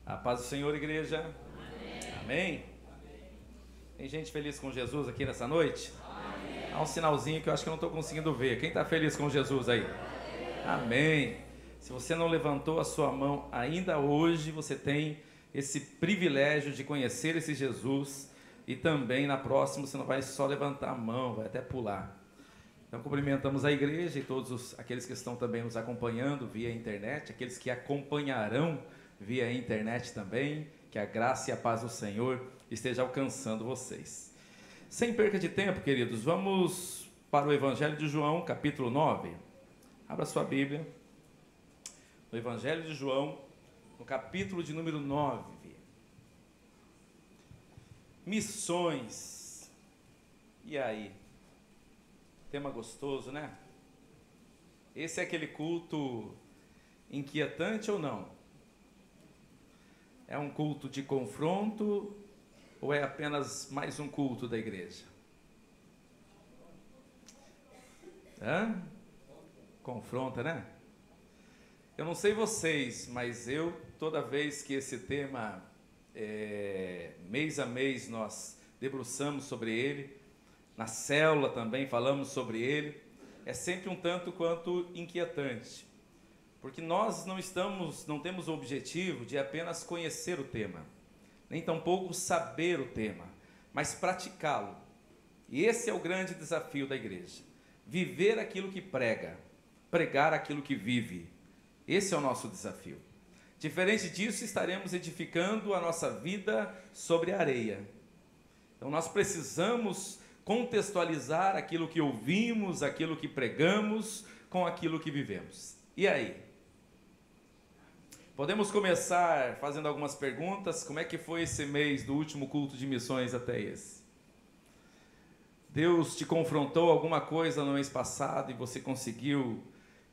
A paz do Senhor, igreja. Amém. Amém? Tem gente feliz com Jesus aqui nessa noite? Amém. Há um sinalzinho que eu acho que eu não estou conseguindo ver. Quem está feliz com Jesus aí? Amém. Se você não levantou a sua mão ainda hoje, você tem esse privilégio de conhecer esse Jesus. E também na próxima você não vai só levantar a mão, vai até pular. Então cumprimentamos a igreja e todos aqueles que estão também nos acompanhando via internet, aqueles que acompanharão via internet também, que a graça e a paz do Senhor esteja alcançando vocês. Sem perca de tempo, queridos, vamos para o Evangelho de João, capítulo 9. Abra sua Bíblia, no Evangelho de João, no capítulo de número 9. Missões. E aí? Tema gostoso, né? Esse é aquele culto inquietante ou não? É um culto de confronto ou é apenas mais um culto da igreja? Confronta, né? Eu não sei vocês, mas eu, toda vez que esse tema, mês a mês, nós debruçamos sobre ele, na célula também falamos sobre ele, é sempre um tanto quanto inquietante. Porque nós não temos o objetivo de apenas conhecer o tema, nem tampouco saber o tema, mas praticá-lo. E esse é o grande desafio da igreja. Viver aquilo que prega, pregar aquilo que vive. Esse é o nosso desafio. Diferente disso, estaremos edificando a nossa vida sobre a areia. Então nós precisamos contextualizar aquilo que ouvimos, aquilo que pregamos, com aquilo que vivemos. E aí? Podemos começar fazendo algumas perguntas. Como é que foi esse mês do último culto de missões até esse? Deus te confrontou alguma coisa no mês passado e você conseguiu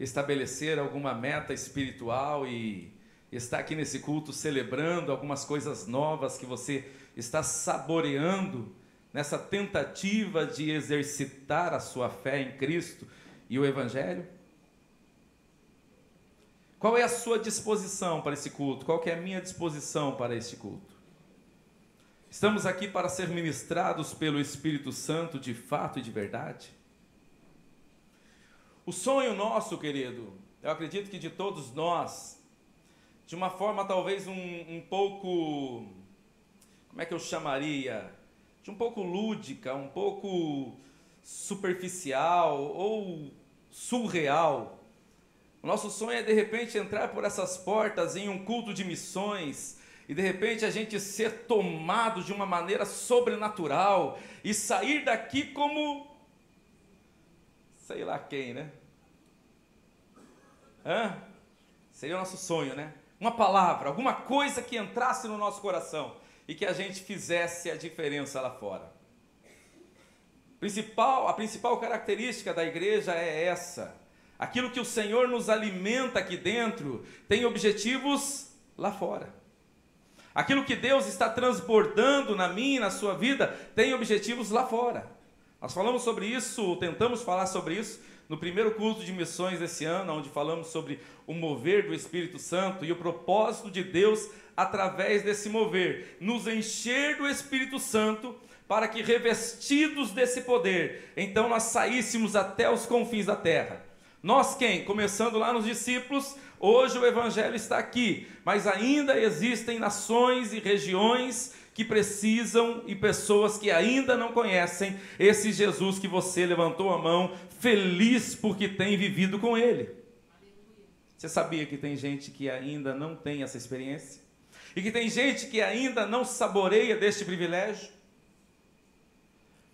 estabelecer alguma meta espiritual e está aqui nesse culto celebrando algumas coisas novas que você está saboreando nessa tentativa de exercitar a sua fé em Cristo e o Evangelho? Qual é a sua disposição para esse culto? Qual que é a minha disposição para este culto? Estamos aqui para ser ministrados pelo Espírito Santo de fato e de verdade? O sonho nosso, querido, eu acredito que de todos nós, de uma forma talvez um pouco, como é que eu chamaria? De um pouco lúdica, um pouco superficial ou surreal. O nosso sonho é de repente entrar por essas portas em um culto de missões e de repente a gente ser tomado de uma maneira sobrenatural e sair daqui como sei lá quem, né? Seria o nosso sonho, né? Uma palavra, alguma coisa que entrasse no nosso coração e que a gente fizesse a diferença lá fora. A principal característica da igreja é essa. Aquilo que o Senhor nos alimenta aqui dentro tem objetivos lá fora. Aquilo que Deus está transbordando na minha e na sua vida tem objetivos lá fora. Nós falamos sobre isso, tentamos falar sobre isso no primeiro culto de missões desse ano, onde falamos sobre o mover do Espírito Santo e o propósito de Deus através desse mover, nos encher do Espírito Santo para que, revestidos desse poder, então nós saíssemos até os confins da terra. Nós quem? Começando lá nos discípulos, hoje o Evangelho está aqui, mas ainda existem nações e regiões que precisam e pessoas que ainda não conhecem esse Jesus que você levantou a mão, feliz porque tem vivido com Ele. Você sabia que tem gente que ainda não tem essa experiência? E que tem gente que ainda não saboreia deste privilégio?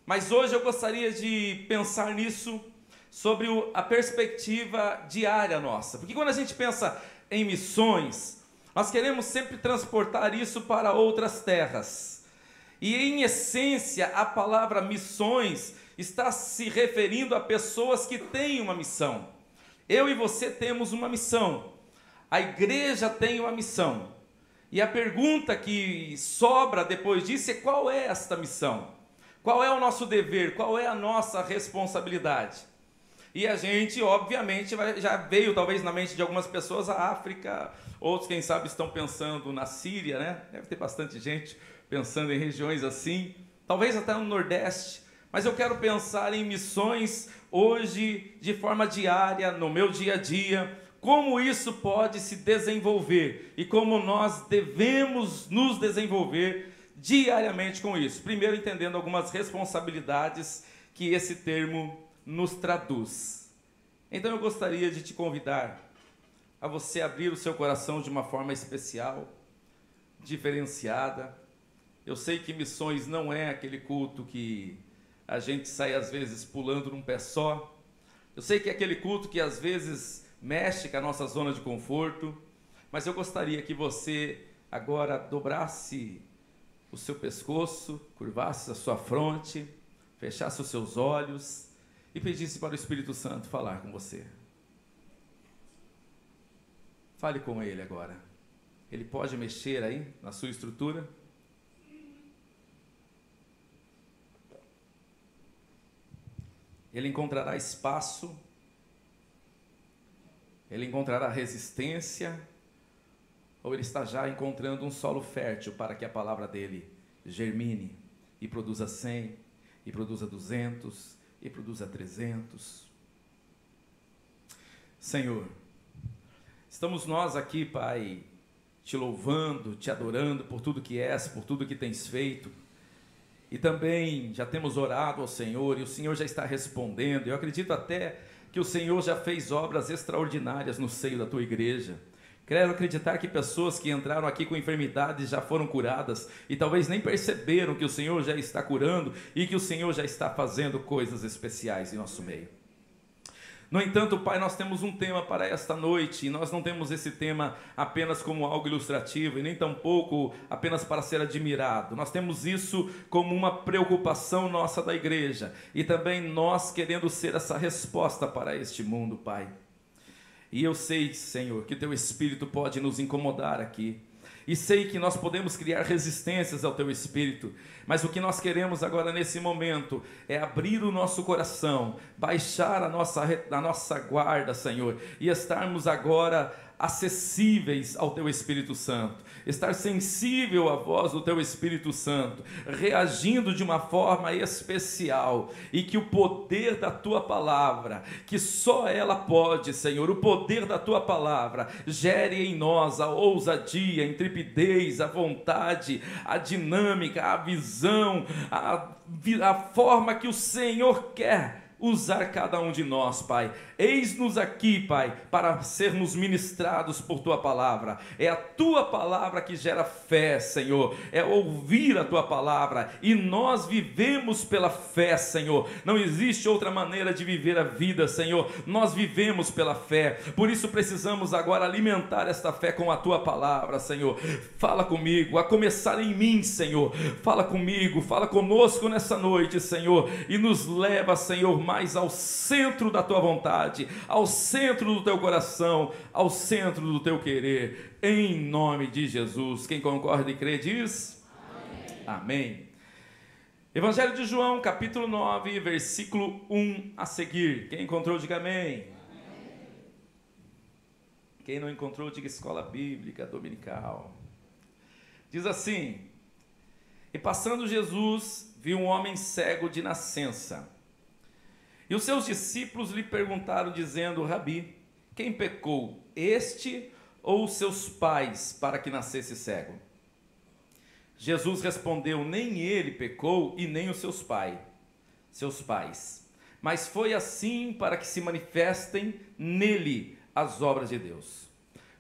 Mas hoje eu gostaria de pensar nisso sobre a perspectiva diária nossa. Porque quando a gente pensa em missões, nós queremos sempre transportar isso para outras terras. E em essência, a palavra missões está se referindo a pessoas que têm uma missão. Eu e você temos uma missão. A igreja tem uma missão. E a pergunta que sobra depois disso é: qual é esta missão? Qual é o nosso dever? Qual é a nossa responsabilidade? E a gente, obviamente, já veio talvez na mente de algumas pessoas a África, outros, quem sabe, estão pensando na Síria, né? Deve ter bastante gente pensando em regiões assim, talvez até no Nordeste, mas eu quero pensar em missões hoje, de forma diária, no meu dia a dia, como isso pode se desenvolver e como nós devemos nos desenvolver diariamente com isso. Primeiro, entendendo algumas responsabilidades que esse termo nos traduz. Então eu gostaria de te convidar a você abrir o seu coração de uma forma especial, diferenciada. Eu sei que missões não é aquele culto que a gente sai às vezes pulando num pé só. Eu sei que é aquele culto que às vezes mexe com a nossa zona de conforto, mas eu gostaria que você agora dobrasse o seu pescoço, curvasse a sua fronte, fechasse os seus olhos e pedisse para o Espírito Santo falar com você. Fale com Ele agora. Ele pode mexer aí na sua estrutura? Ele encontrará espaço, ele encontrará resistência, ou ele está já encontrando um solo fértil para que a palavra dele germine e produza 100, e produza 200, e produza 300. Senhor, estamos nós aqui, Pai, te louvando, te adorando por tudo que és, por tudo que tens feito. E também já temos orado ao Senhor e o Senhor já está respondendo. Eu acredito até que o Senhor já fez obras extraordinárias no seio da tua igreja. Quero acreditar que pessoas que entraram aqui com enfermidades já foram curadas e talvez nem perceberam que o Senhor já está curando e que o Senhor já está fazendo coisas especiais em nosso meio. No entanto, Pai, nós temos um tema para esta noite, e nós não temos esse tema apenas como algo ilustrativo, e nem tampouco apenas para ser admirado. Nós temos isso como uma preocupação nossa da igreja, e também nós querendo ser essa resposta para este mundo, Pai. E eu sei, Senhor, que Teu Espírito pode nos incomodar aqui, e sei que nós podemos criar resistências ao Teu Espírito, mas o que nós queremos agora nesse momento é abrir o nosso coração, baixar a nossa guarda, Senhor, e estarmos agora acessíveis ao Teu Espírito Santo, estar sensível à voz do Teu Espírito Santo, reagindo de uma forma especial, e que o poder da Tua palavra, que só ela pode, Senhor, o poder da Tua palavra, gere em nós a ousadia, a intrepidez, a vontade, a dinâmica, a visão, a forma que o Senhor quer usar cada um de nós, Pai. Eis-nos aqui, Pai, para sermos ministrados por Tua palavra. É a Tua palavra que gera fé, Senhor. É ouvir a Tua palavra. E nós vivemos pela fé, Senhor. Não existe outra maneira de viver a vida, Senhor. Nós vivemos pela fé. Por isso precisamos agora alimentar esta fé com a Tua palavra, Senhor. Fala comigo, a começar em mim, Senhor. Fala comigo, fala conosco nessa noite, Senhor. E nos leva, Senhor, mais ao centro da Tua vontade, ao centro do Teu coração, ao centro do Teu querer, em nome de Jesus. Quem concorda e crê diz amém. Amém. Evangelho de João, capítulo 9, versículo 1 a seguir. Quem encontrou, diga amém. Amém. Quem não encontrou, diga escola bíblica dominical. Diz assim: e passando Jesus, viu um homem cego de nascença. E os seus discípulos lhe perguntaram, dizendo: Rabi, quem pecou, este ou os seus pais, para que nascesse cego? Jesus respondeu: nem ele pecou e nem os seus pais, mas foi assim para que se manifestem nele as obras de Deus.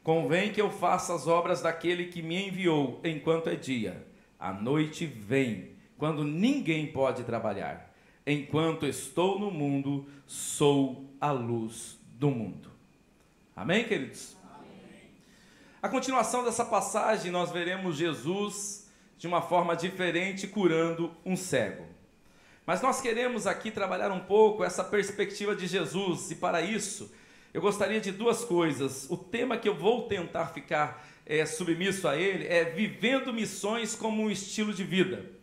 Convém que eu faça as obras daquele que me enviou enquanto é dia. A noite vem, quando ninguém pode trabalhar. Enquanto estou no mundo, sou a luz do mundo. Amém, queridos? Amém. A continuação dessa passagem, nós veremos Jesus de uma forma diferente curando um cego. Mas nós queremos aqui trabalhar um pouco essa perspectiva de Jesus, e para isso eu gostaria de duas coisas. O tema que eu vou tentar ficar submisso a ele é vivendo missões como um estilo de vida.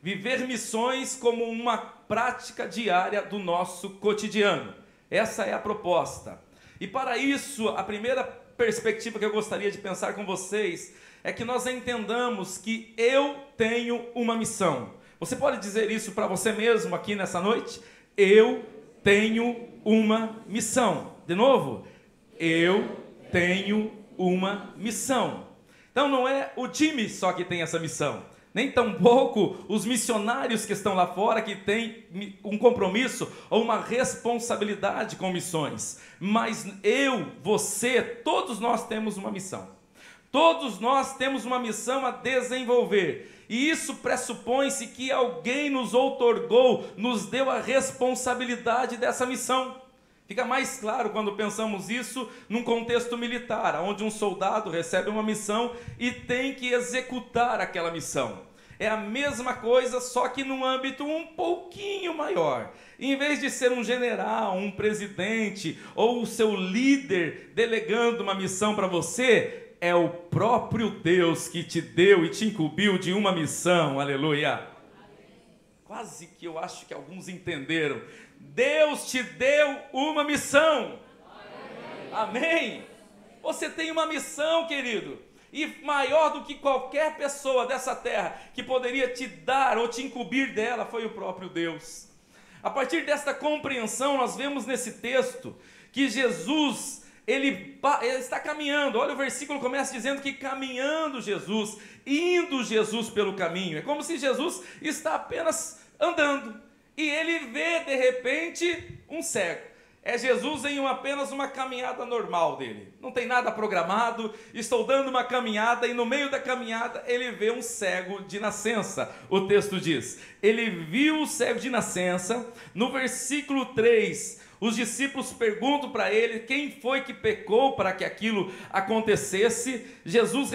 Viver missões como uma prática diária do nosso cotidiano. Essa é a proposta. E para isso, a primeira perspectiva que eu gostaria de pensar com vocês é que nós entendamos que eu tenho uma missão. Você pode dizer isso para você mesmo aqui nessa noite? Eu tenho uma missão. De novo, eu tenho uma missão. Então não é o time só que tem essa missão, nem tampouco os missionários que estão lá fora que têm um compromisso ou uma responsabilidade com missões, mas eu, você, todos nós temos uma missão. Todos nós temos uma missão a desenvolver, e isso pressupõe-se que alguém nos outorgou, nos deu a responsabilidade dessa missão. Fica mais claro quando pensamos isso num contexto militar, onde um soldado recebe uma missão e tem que executar aquela missão. É a mesma coisa, só que num âmbito um pouquinho maior. Em vez de ser um general, um presidente ou o seu líder delegando uma missão para você, é o próprio Deus que te deu e te incumbiu de uma missão, aleluia. Quase que eu acho que alguns entenderam. Deus te deu uma missão. Amém? Você tem uma missão, querido. E maior do que qualquer pessoa dessa terra que poderia te dar ou te incumbir dela foi o próprio Deus. A partir desta compreensão, nós vemos nesse texto que Jesus, ele está caminhando. Olha, o versículo começa dizendo que caminhando Jesus, indo Jesus pelo caminho. É como se Jesus está apenas andando e ele vê de repente um cego. É Jesus em apenas uma caminhada normal dele. Não tem nada programado, estou dando uma caminhada e no meio da caminhada ele vê um cego de nascença. O texto diz, ele viu o cego de nascença. No versículo 3, os discípulos perguntam para ele quem foi que pecou para que aquilo acontecesse. Jesus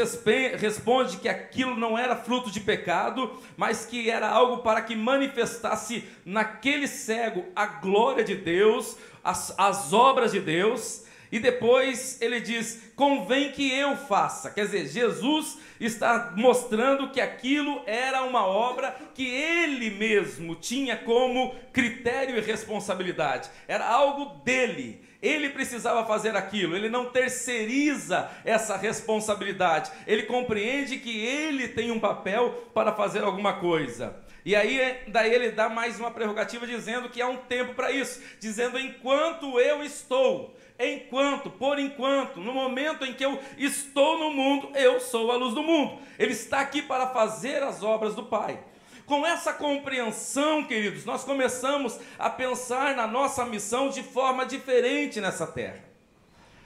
responde que aquilo não era fruto de pecado, mas que era algo para que manifestasse naquele cego a glória de Deus, as obras de Deus. E depois ele diz, convém que eu faça. Quer dizer, Jesus está mostrando que aquilo era uma obra que ele mesmo tinha como critério e responsabilidade. Era algo dele. Ele precisava fazer aquilo. Ele não terceiriza essa responsabilidade. Ele compreende que ele tem um papel para fazer alguma coisa. E aí, daí ele dá mais uma prerrogativa dizendo que há um tempo para isso. Dizendo, enquanto eu estou... por enquanto, no momento em que eu estou no mundo, eu sou a luz do mundo. Ele está aqui para fazer as obras do Pai. Com essa compreensão, queridos, nós começamos a pensar na nossa missão de forma diferente nessa terra.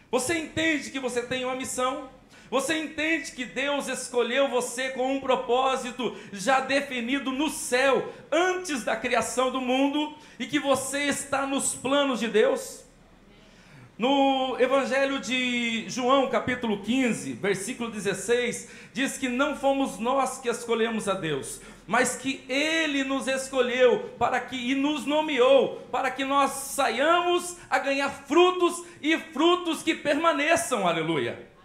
Você entende que você tem uma missão? Você entende que Deus escolheu você com um propósito já definido no céu, antes da criação do mundo, e que você está nos planos de Deus? No Evangelho de João, capítulo 15, versículo 16, diz que não fomos nós que escolhemos a Deus, mas que Ele nos escolheu e nos nomeou, para que nós saiamos a ganhar frutos e frutos que permaneçam, aleluia.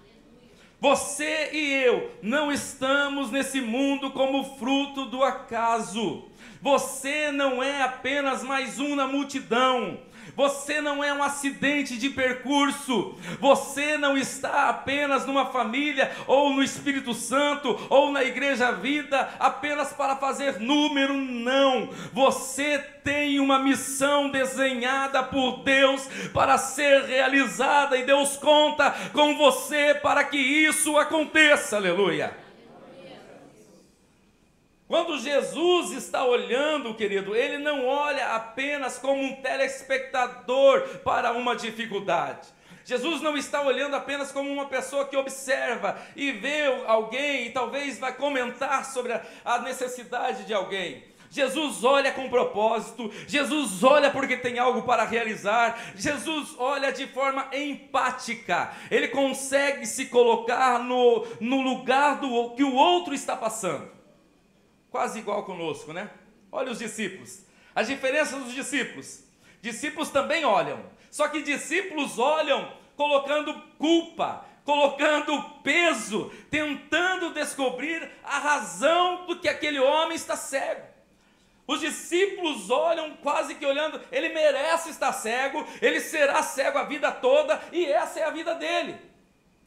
Você e eu não estamos nesse mundo como fruto do acaso. Você não é apenas mais um na multidão. Você não é um acidente de percurso. Você não está apenas numa família, ou no Espírito Santo, ou na Igreja Vida, apenas para fazer número, não. Você tem uma missão desenhada por Deus para ser realizada, e Deus conta com você para que isso aconteça, aleluia. Quando Jesus está olhando, querido, Ele não olha apenas como um telespectador para uma dificuldade. Jesus não está olhando apenas como uma pessoa que observa e vê alguém e talvez vai comentar sobre a necessidade de alguém. Jesus olha com propósito, Jesus olha porque tem algo para realizar, Jesus olha de forma empática. Ele consegue se colocar no lugar do que o outro está passando. Quase igual conosco, né? Olha os discípulos. As diferenças dos discípulos. Discípulos também olham. Só que discípulos olham colocando culpa, colocando peso, tentando descobrir a razão do que aquele homem está cego. Os discípulos olham quase que olhando, ele merece estar cego, ele será cego a vida toda e essa é a vida dele.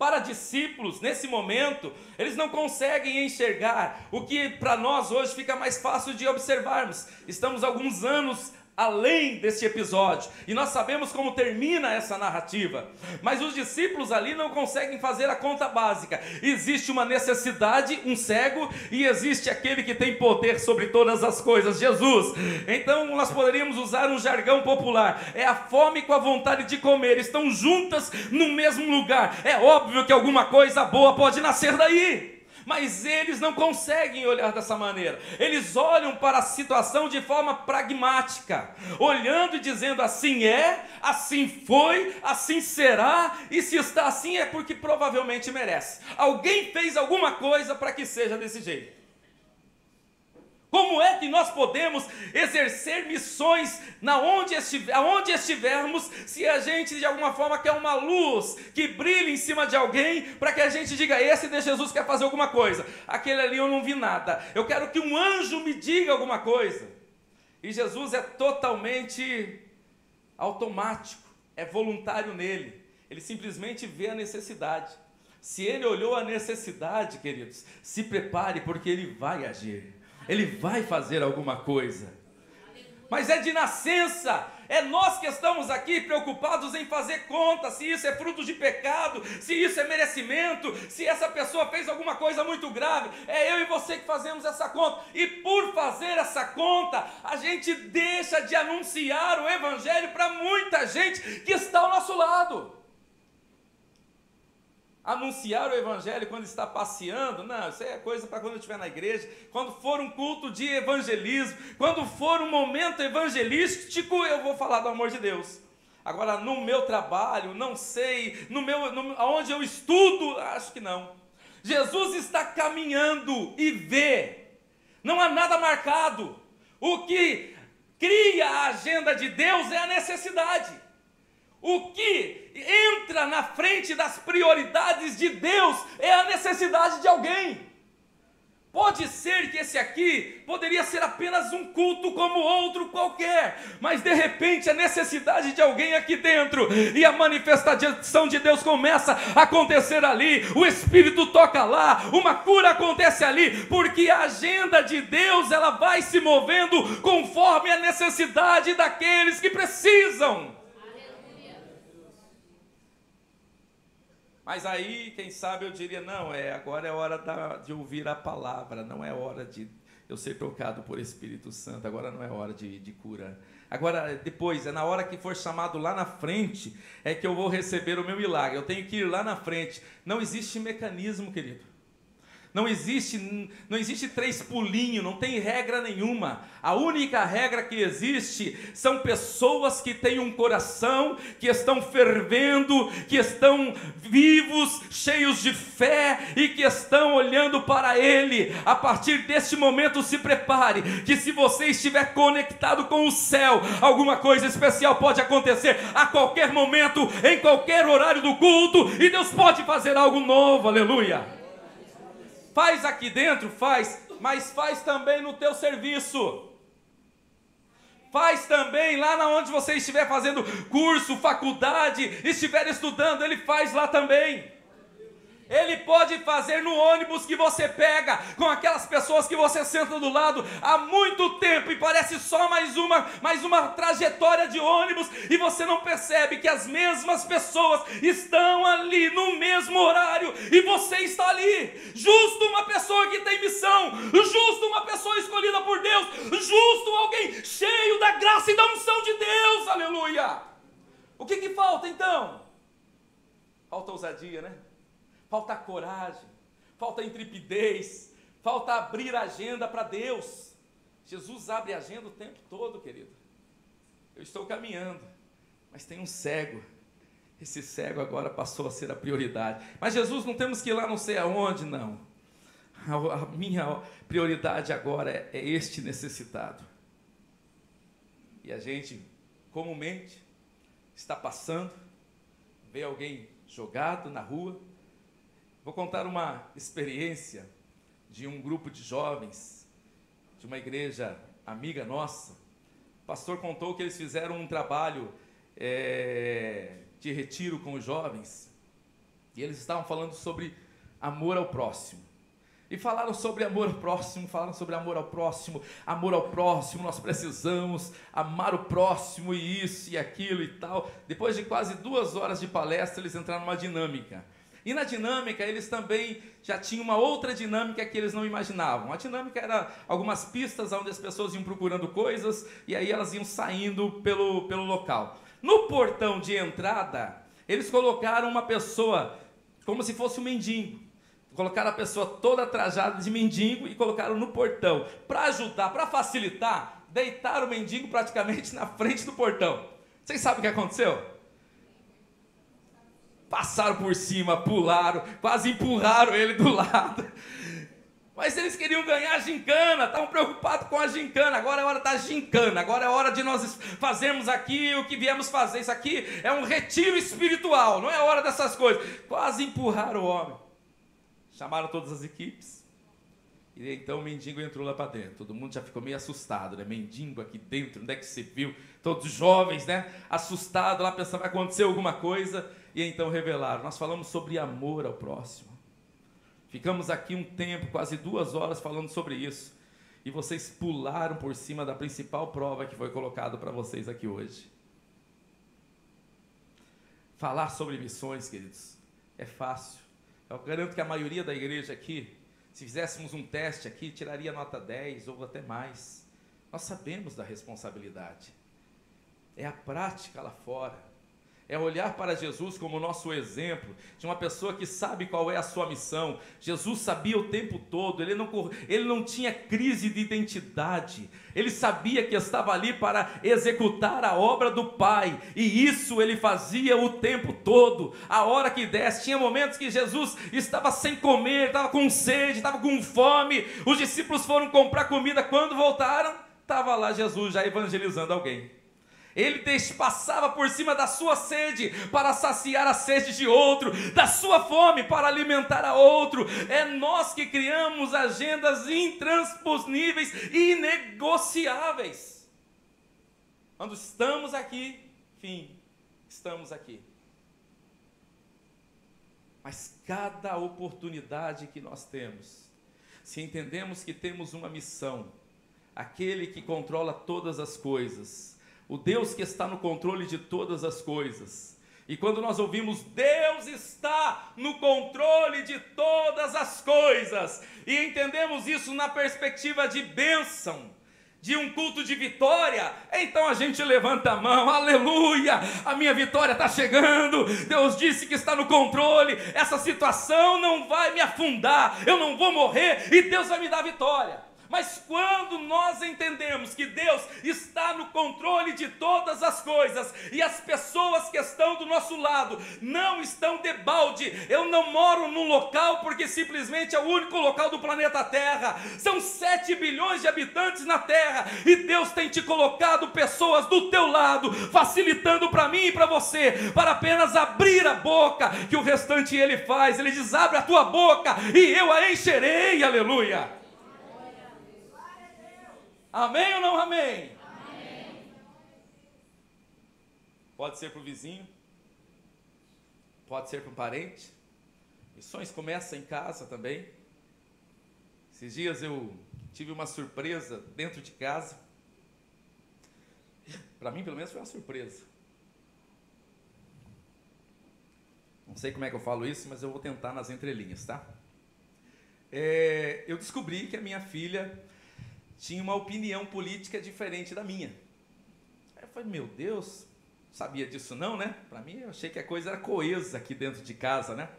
Para discípulos, nesse momento, eles não conseguem enxergar o que para nós hoje fica mais fácil de observarmos. Estamos alguns anos além desse episódio, e nós sabemos como termina essa narrativa, mas os discípulos ali não conseguem fazer a conta básica. Existe uma necessidade, um cego, e existe aquele que tem poder sobre todas as coisas, Jesus. Então nós poderíamos usar um jargão popular: é a fome com a vontade de comer, estão juntas no mesmo lugar. É óbvio que alguma coisa boa pode nascer daí, mas eles não conseguem olhar dessa maneira. Eles olham para a situação de forma pragmática, olhando e dizendo: assim é, assim foi, assim será, e se está assim é porque provavelmente merece. Alguém fez alguma coisa para que seja desse jeito. Como é que nós podemos exercer missões aonde estivermos, se a gente de alguma forma quer uma luz que brilhe em cima de alguém, para que a gente diga: esse de Jesus quer fazer alguma coisa, aquele ali eu não vi nada, eu quero que um anjo me diga alguma coisa. E Jesus é totalmente automático, é voluntário nele, ele simplesmente vê a necessidade. Se ele olhou a necessidade, queridos, se prepare, porque ele vai agir. Ele vai fazer alguma coisa. Mas é de nascença. É nós que estamos aqui preocupados em fazer conta, se isso é fruto de pecado, se isso é merecimento, se essa pessoa fez alguma coisa muito grave. É eu e você que fazemos essa conta. E por fazer essa conta, a gente deixa de anunciar o evangelho para muita gente que está ao nosso lado. Anunciar o evangelho quando está passeando, não, isso é coisa para quando eu estiver na igreja, quando for um culto de evangelismo, quando for um momento evangelístico, eu vou falar do amor de Deus. Agora, no meu trabalho, não sei, onde eu estudo, acho que não. Jesus está caminhando e vê, não há nada marcado. O que cria a agenda de Deus é a necessidade. O que entra na frente das prioridades de Deus é a necessidade de alguém. Pode ser que esse aqui poderia ser apenas um culto como outro qualquer, mas de repente a necessidade de alguém aqui dentro, e a manifestação de Deus começa a acontecer ali, o Espírito toca lá, uma cura acontece ali, porque a agenda de Deus, ela vai se movendo conforme a necessidade daqueles que precisam. Mas aí, quem sabe eu diria: não, agora é hora de ouvir a palavra, não é hora de eu ser tocado por Espírito Santo, agora não é hora de cura. Agora, depois, é na hora que for chamado lá na frente, é que eu vou receber o meu milagre, eu tenho que ir lá na frente. Não existe mecanismo, querido. Não existe 3 pulinhos, não tem regra nenhuma. A única regra que existe são pessoas que têm um coração, que estão fervendo, que estão vivos, cheios de fé e que estão olhando para Ele. A partir deste momento, se prepare, que se você estiver conectado com o céu, alguma coisa especial pode acontecer a qualquer momento, em qualquer horário do culto, e Deus pode fazer algo novo, aleluia. Faz aqui dentro, faz, mas faz também no teu serviço. Faz também lá onde você estiver fazendo curso, faculdade, estiver estudando, Ele faz lá também. Ele pode fazer no ônibus que você pega, com aquelas pessoas que você senta do lado há muito tempo, e parece só mais uma trajetória de ônibus, e você não percebe que as mesmas pessoas estão ali no mesmo horário, e você está ali. Justo uma pessoa que tem missão, justo uma pessoa escolhida por Deus, justo alguém cheio da graça e da unção de Deus, aleluia. O que falta então? Falta ousadia, né? Falta coragem, falta intrepidez, falta abrir a agenda para Deus. Jesus abre a agenda o tempo todo, querido. Eu estou caminhando, mas tem um cego. Esse cego agora passou a ser a prioridade. Mas Jesus, não temos que ir lá não sei aonde, não. A minha prioridade agora é este necessitado. E a gente, comumente, está passando, vê alguém jogado na rua. Vou contar uma experiência de um grupo de jovens, de uma igreja amiga nossa. O pastor contou que eles fizeram um trabalho de retiro com os jovens. E eles estavam falando sobre amor ao próximo. E falaram sobre amor ao próximo, amor ao próximo, nós precisamos amar o próximo e isso e aquilo e tal. Depois de quase 2 horas de palestra, eles entraram numa dinâmica. E na dinâmica, eles também já tinham uma outra dinâmica que eles não imaginavam. A dinâmica era algumas pistas onde as pessoas iam procurando coisas e aí elas iam saindo pelo local. No portão de entrada, eles colocaram uma pessoa como se fosse um mendigo. Colocaram a pessoa toda trajada de mendigo e colocaram no portão. Para ajudar, para facilitar, deitaram o mendigo praticamente na frente do portão. Vocês sabem o que aconteceu? Passaram por cima, pularam, quase empurraram ele do lado. Mas eles queriam ganhar a gincana, estavam preocupados com a gincana. Agora é hora da gincana, agora é hora de nós fazermos aqui o que viemos fazer. Isso aqui é um retiro espiritual, não é hora dessas coisas. Quase empurraram o homem. Chamaram todas as equipes. E então o mendigo entrou lá para dentro. Todo mundo já ficou meio assustado, né? Mendigo aqui dentro, onde é que você viu? Todos jovens, né? Assustados lá, pensando vai acontecer alguma coisa. E então revelaram. Nós falamos sobre amor ao próximo. Ficamos aqui um tempo, quase 2 horas, falando sobre isso. E vocês pularam por cima da principal prova que foi colocada para vocês aqui hoje. Falar sobre missões, queridos, é fácil. Eu garanto que a maioria da igreja aqui, se fizéssemos um teste aqui, tiraria nota 10 ou até mais. Nós sabemos da responsabilidade. É a prática lá fora. É olhar para Jesus como nosso exemplo, de uma pessoa que sabe qual é a sua missão. Jesus sabia o tempo todo, ele não tinha crise de identidade, ele sabia que estava ali para executar a obra do Pai, e isso ele fazia o tempo todo, a hora que desse. Tinha momentos que Jesus estava sem comer, estava com sede, estava com fome, os discípulos foram comprar comida, quando voltaram, estava lá Jesus já evangelizando alguém. Ele passava por cima da sua sede para saciar a sede de outro, da sua fome para alimentar a outro. É nós que criamos agendas intransponíveis e inegociáveis. Quando estamos aqui, estamos aqui. Mas cada oportunidade que nós temos, se entendemos que temos uma missão, aquele que controla todas as coisas, o Deus que está no controle de todas as coisas. E quando nós ouvimos Deus está no controle de todas as coisas, e entendemos isso na perspectiva de bênção, de um culto de vitória, então a gente levanta a mão, aleluia, a minha vitória está chegando, Deus disse que está no controle, essa situação não vai me afundar, eu não vou morrer e Deus vai me dar vitória. Mas quando nós entendemos que Deus está no controle de todas as coisas e as pessoas que estão do nosso lado não estão debalde, eu não moro num local porque simplesmente é o único local do planeta Terra, são 7 bilhões de habitantes na Terra e Deus tem te colocado pessoas do teu lado, facilitando para mim e para você, para apenas abrir a boca, que o restante Ele faz. Ele diz: abre a tua boca e eu a encherei, aleluia. Amém ou não amém? Amém. Pode ser para o vizinho, pode ser para um parente. Missões começam em casa também. Esses dias eu tive uma surpresa dentro de casa. Para mim, pelo menos, foi uma surpresa. Não sei como é que eu falo isso, mas eu vou tentar nas entrelinhas, tá? Eu descobri que a minha filha tinha uma opinião política diferente da minha. Aí eu falei, meu Deus, sabia disso não, né? Para mim, eu achei que a coisa era coesa aqui dentro de casa, né?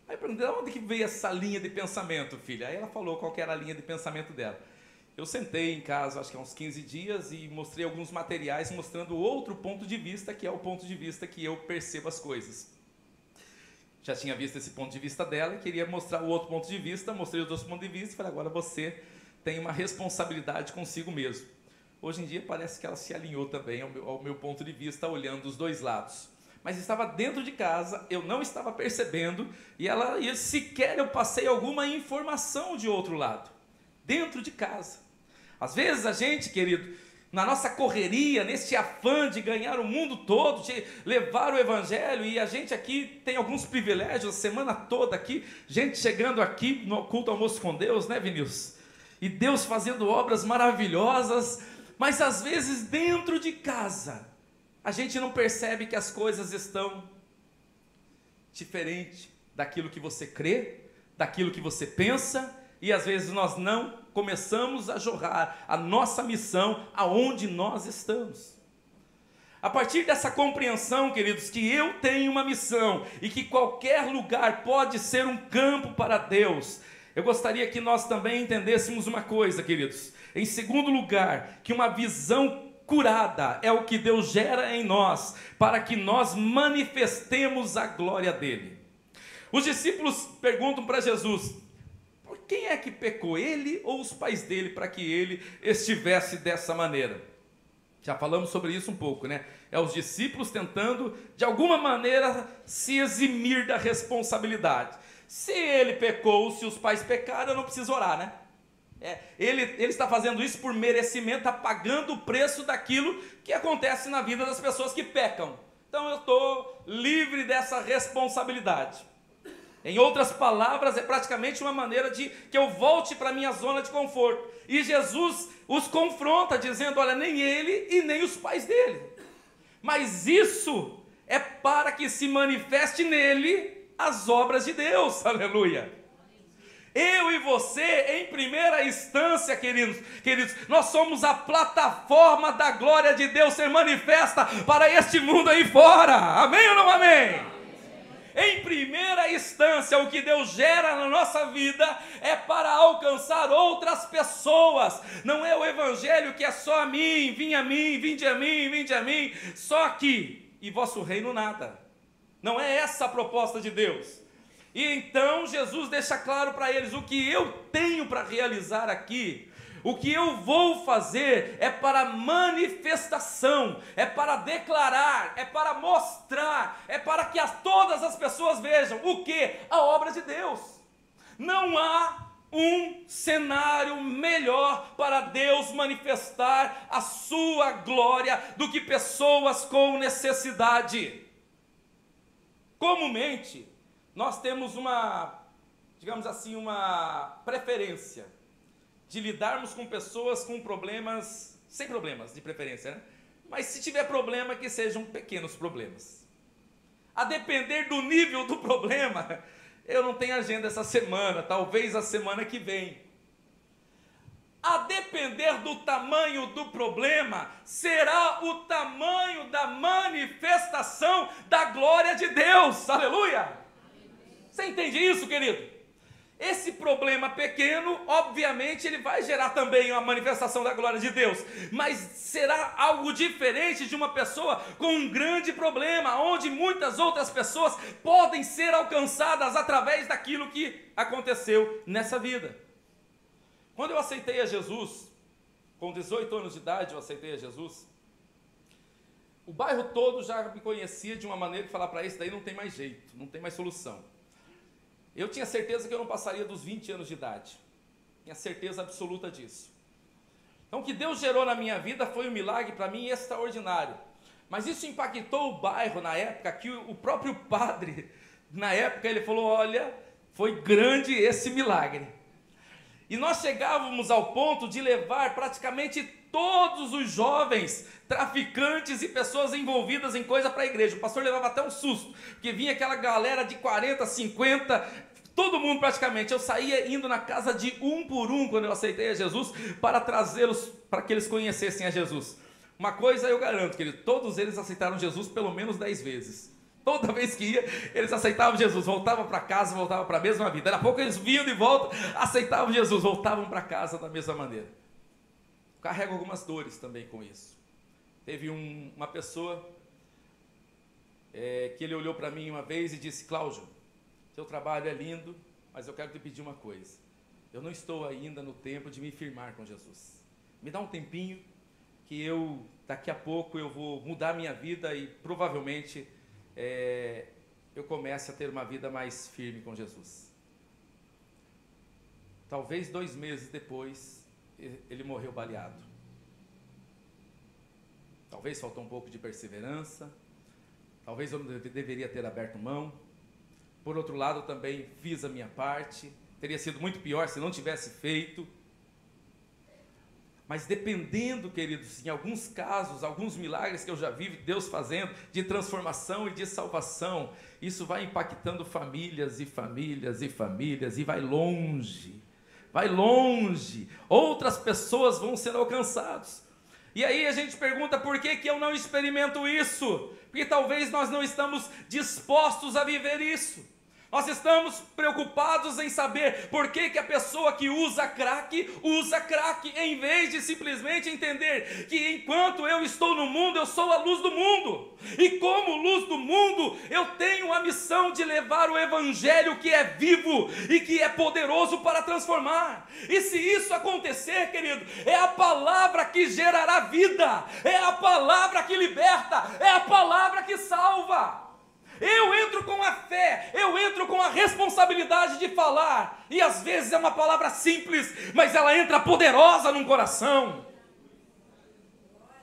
Aí eu perguntei, de onde que veio essa linha de pensamento, filha? Aí ela falou qual que era a linha de pensamento dela. Eu sentei em casa, acho que há uns 15 dias, e mostrei alguns materiais mostrando outro ponto de vista, que é o ponto de vista que eu percebo as coisas. Já tinha visto esse ponto de vista dela, e queria mostrar o outro ponto de vista, mostrei os 2 pontos de vista, e falei, agora você tem uma responsabilidade consigo mesmo. Hoje em dia parece que ela se alinhou também ao meu ponto de vista, olhando os 2 lados. Mas estava dentro de casa, eu não estava percebendo, e sequer eu passei alguma informação de outro lado, dentro de casa. Às vezes a gente, querido, na nossa correria, nesse afã de ganhar o mundo todo, de levar o evangelho, e a gente aqui tem alguns privilégios, a semana toda aqui, gente chegando aqui no culto almoço com Deus, né, Vinícius? E Deus fazendo obras maravilhosas, mas às vezes dentro de casa, a gente não percebe que as coisas estão diferentes daquilo que você crê, daquilo que você pensa, e às vezes nós não começamos a jorrar a nossa missão aonde nós estamos. A partir dessa compreensão, queridos, que eu tenho uma missão e que qualquer lugar pode ser um campo para Deus, eu gostaria que nós também entendêssemos uma coisa, queridos. Em segundo lugar, que uma visão curada é o que Deus gera em nós, para que nós manifestemos a glória dele. Os discípulos perguntam para Jesus: por quem é que pecou, ele ou os pais dele, para que ele estivesse dessa maneira? Já falamos sobre isso um pouco, né? É os discípulos tentando, de alguma maneira, se eximir da responsabilidade. Se ele pecou, se os pais pecaram, eu não preciso orar, né? Ele está fazendo isso por merecimento, está pagando o preço daquilo que acontece na vida das pessoas que pecam. Então eu estou livre dessa responsabilidade. Em outras palavras, é praticamente uma maneira de que eu volte para a minha zona de conforto. E Jesus os confronta, dizendo: olha, nem ele e nem os pais dele. Mas isso é para que se manifeste nele as obras de Deus, aleluia. Eu e você, em primeira instância, queridos, nós somos a plataforma da glória de Deus ser manifesta para este mundo aí fora, amém ou não amém? Em primeira instância, o que Deus gera na nossa vida é para alcançar outras pessoas. Não é o evangelho que é só a mim, vinde a mim, vinde a mim, vinde a mim, só aqui, e vosso reino nada. Não é essa a proposta de Deus. E então Jesus deixa claro para eles: o que eu tenho para realizar aqui, o que eu vou fazer é para manifestação, é para declarar, é para mostrar, é para que todas as pessoas vejam o que? A obra de Deus. Não há um cenário melhor para Deus manifestar a sua glória do que pessoas com necessidade. Comumente, nós temos uma, digamos assim, uma preferência de lidarmos com pessoas com problemas, sem problemas de preferência, né? Mas se tiver problema, que sejam pequenos problemas. A depender do nível do problema, eu não tenho agenda essa semana, talvez a semana que vem. A depender do tamanho do problema, será o tamanho da manifestação da glória de Deus, aleluia! Você entende isso, querido? Esse problema pequeno, obviamente, ele vai gerar também uma manifestação da glória de Deus, mas será algo diferente de uma pessoa com um grande problema, onde muitas outras pessoas podem ser alcançadas através daquilo que aconteceu nessa vida. Quando eu aceitei a Jesus, com 18 anos de idade eu aceitei a Jesus, o bairro todo já me conhecia de uma maneira que falar: para isso daí não tem mais jeito, não tem mais solução. Eu tinha certeza que eu não passaria dos 20 anos de idade. Tinha certeza absoluta disso. Então o que Deus gerou na minha vida foi um milagre para mim extraordinário. Mas isso impactou o bairro na época, que o próprio padre, na época, ele falou: olha, foi grande esse milagre. E nós chegávamos ao ponto de levar praticamente todos os jovens, traficantes e pessoas envolvidas em coisa para a igreja. O pastor levava até um susto, porque vinha aquela galera de 40, 50, todo mundo praticamente. Eu saía indo na casa de um por um, quando eu aceitei a Jesus, para trazê-los, para que eles conhecessem a Jesus. Uma coisa eu garanto, querido, todos eles aceitaram Jesus pelo menos 10 vezes. Toda vez que ia, eles aceitavam Jesus, voltavam para casa, voltavam para a mesma vida. Daqui a pouco eles vinham de volta, aceitavam Jesus, voltavam para casa da mesma maneira. Carrego algumas dores também com isso. Teve uma pessoa que ele olhou para mim uma vez e disse: Cláudio, seu trabalho é lindo, mas eu quero te pedir uma coisa. Eu não estou ainda no tempo de me firmar com Jesus. Me dá um tempinho que daqui a pouco eu vou mudar minha vida e provavelmente eu comece a ter uma vida mais firme com Jesus. Talvez 2 meses depois, ele morreu baleado. Talvez faltou um pouco de perseverança, talvez eu não deveria ter aberto mão. Por outro lado, também fiz a minha parte, teria sido muito pior se não tivesse feito. Mas dependendo, queridos, em alguns casos, alguns milagres que eu já vi Deus fazendo, de transformação e de salvação, isso vai impactando famílias e famílias e famílias, e vai longe, outras pessoas vão ser alcançadas. E aí a gente pergunta, por que eu não experimento isso? Porque talvez nós não estamos dispostos a viver isso. Nós estamos preocupados em saber por que a pessoa que usa crack, em vez de simplesmente entender que enquanto eu estou no mundo, eu sou a luz do mundo. E como luz do mundo, eu tenho a missão de levar o evangelho que é vivo e que é poderoso para transformar. E se isso acontecer, querido, é a palavra que gerará vida, é a palavra que liberta, é a palavra que salva. Eu entro com a fé, eu entro com a responsabilidade de falar, e às vezes é uma palavra simples, mas ela entra poderosa num coração,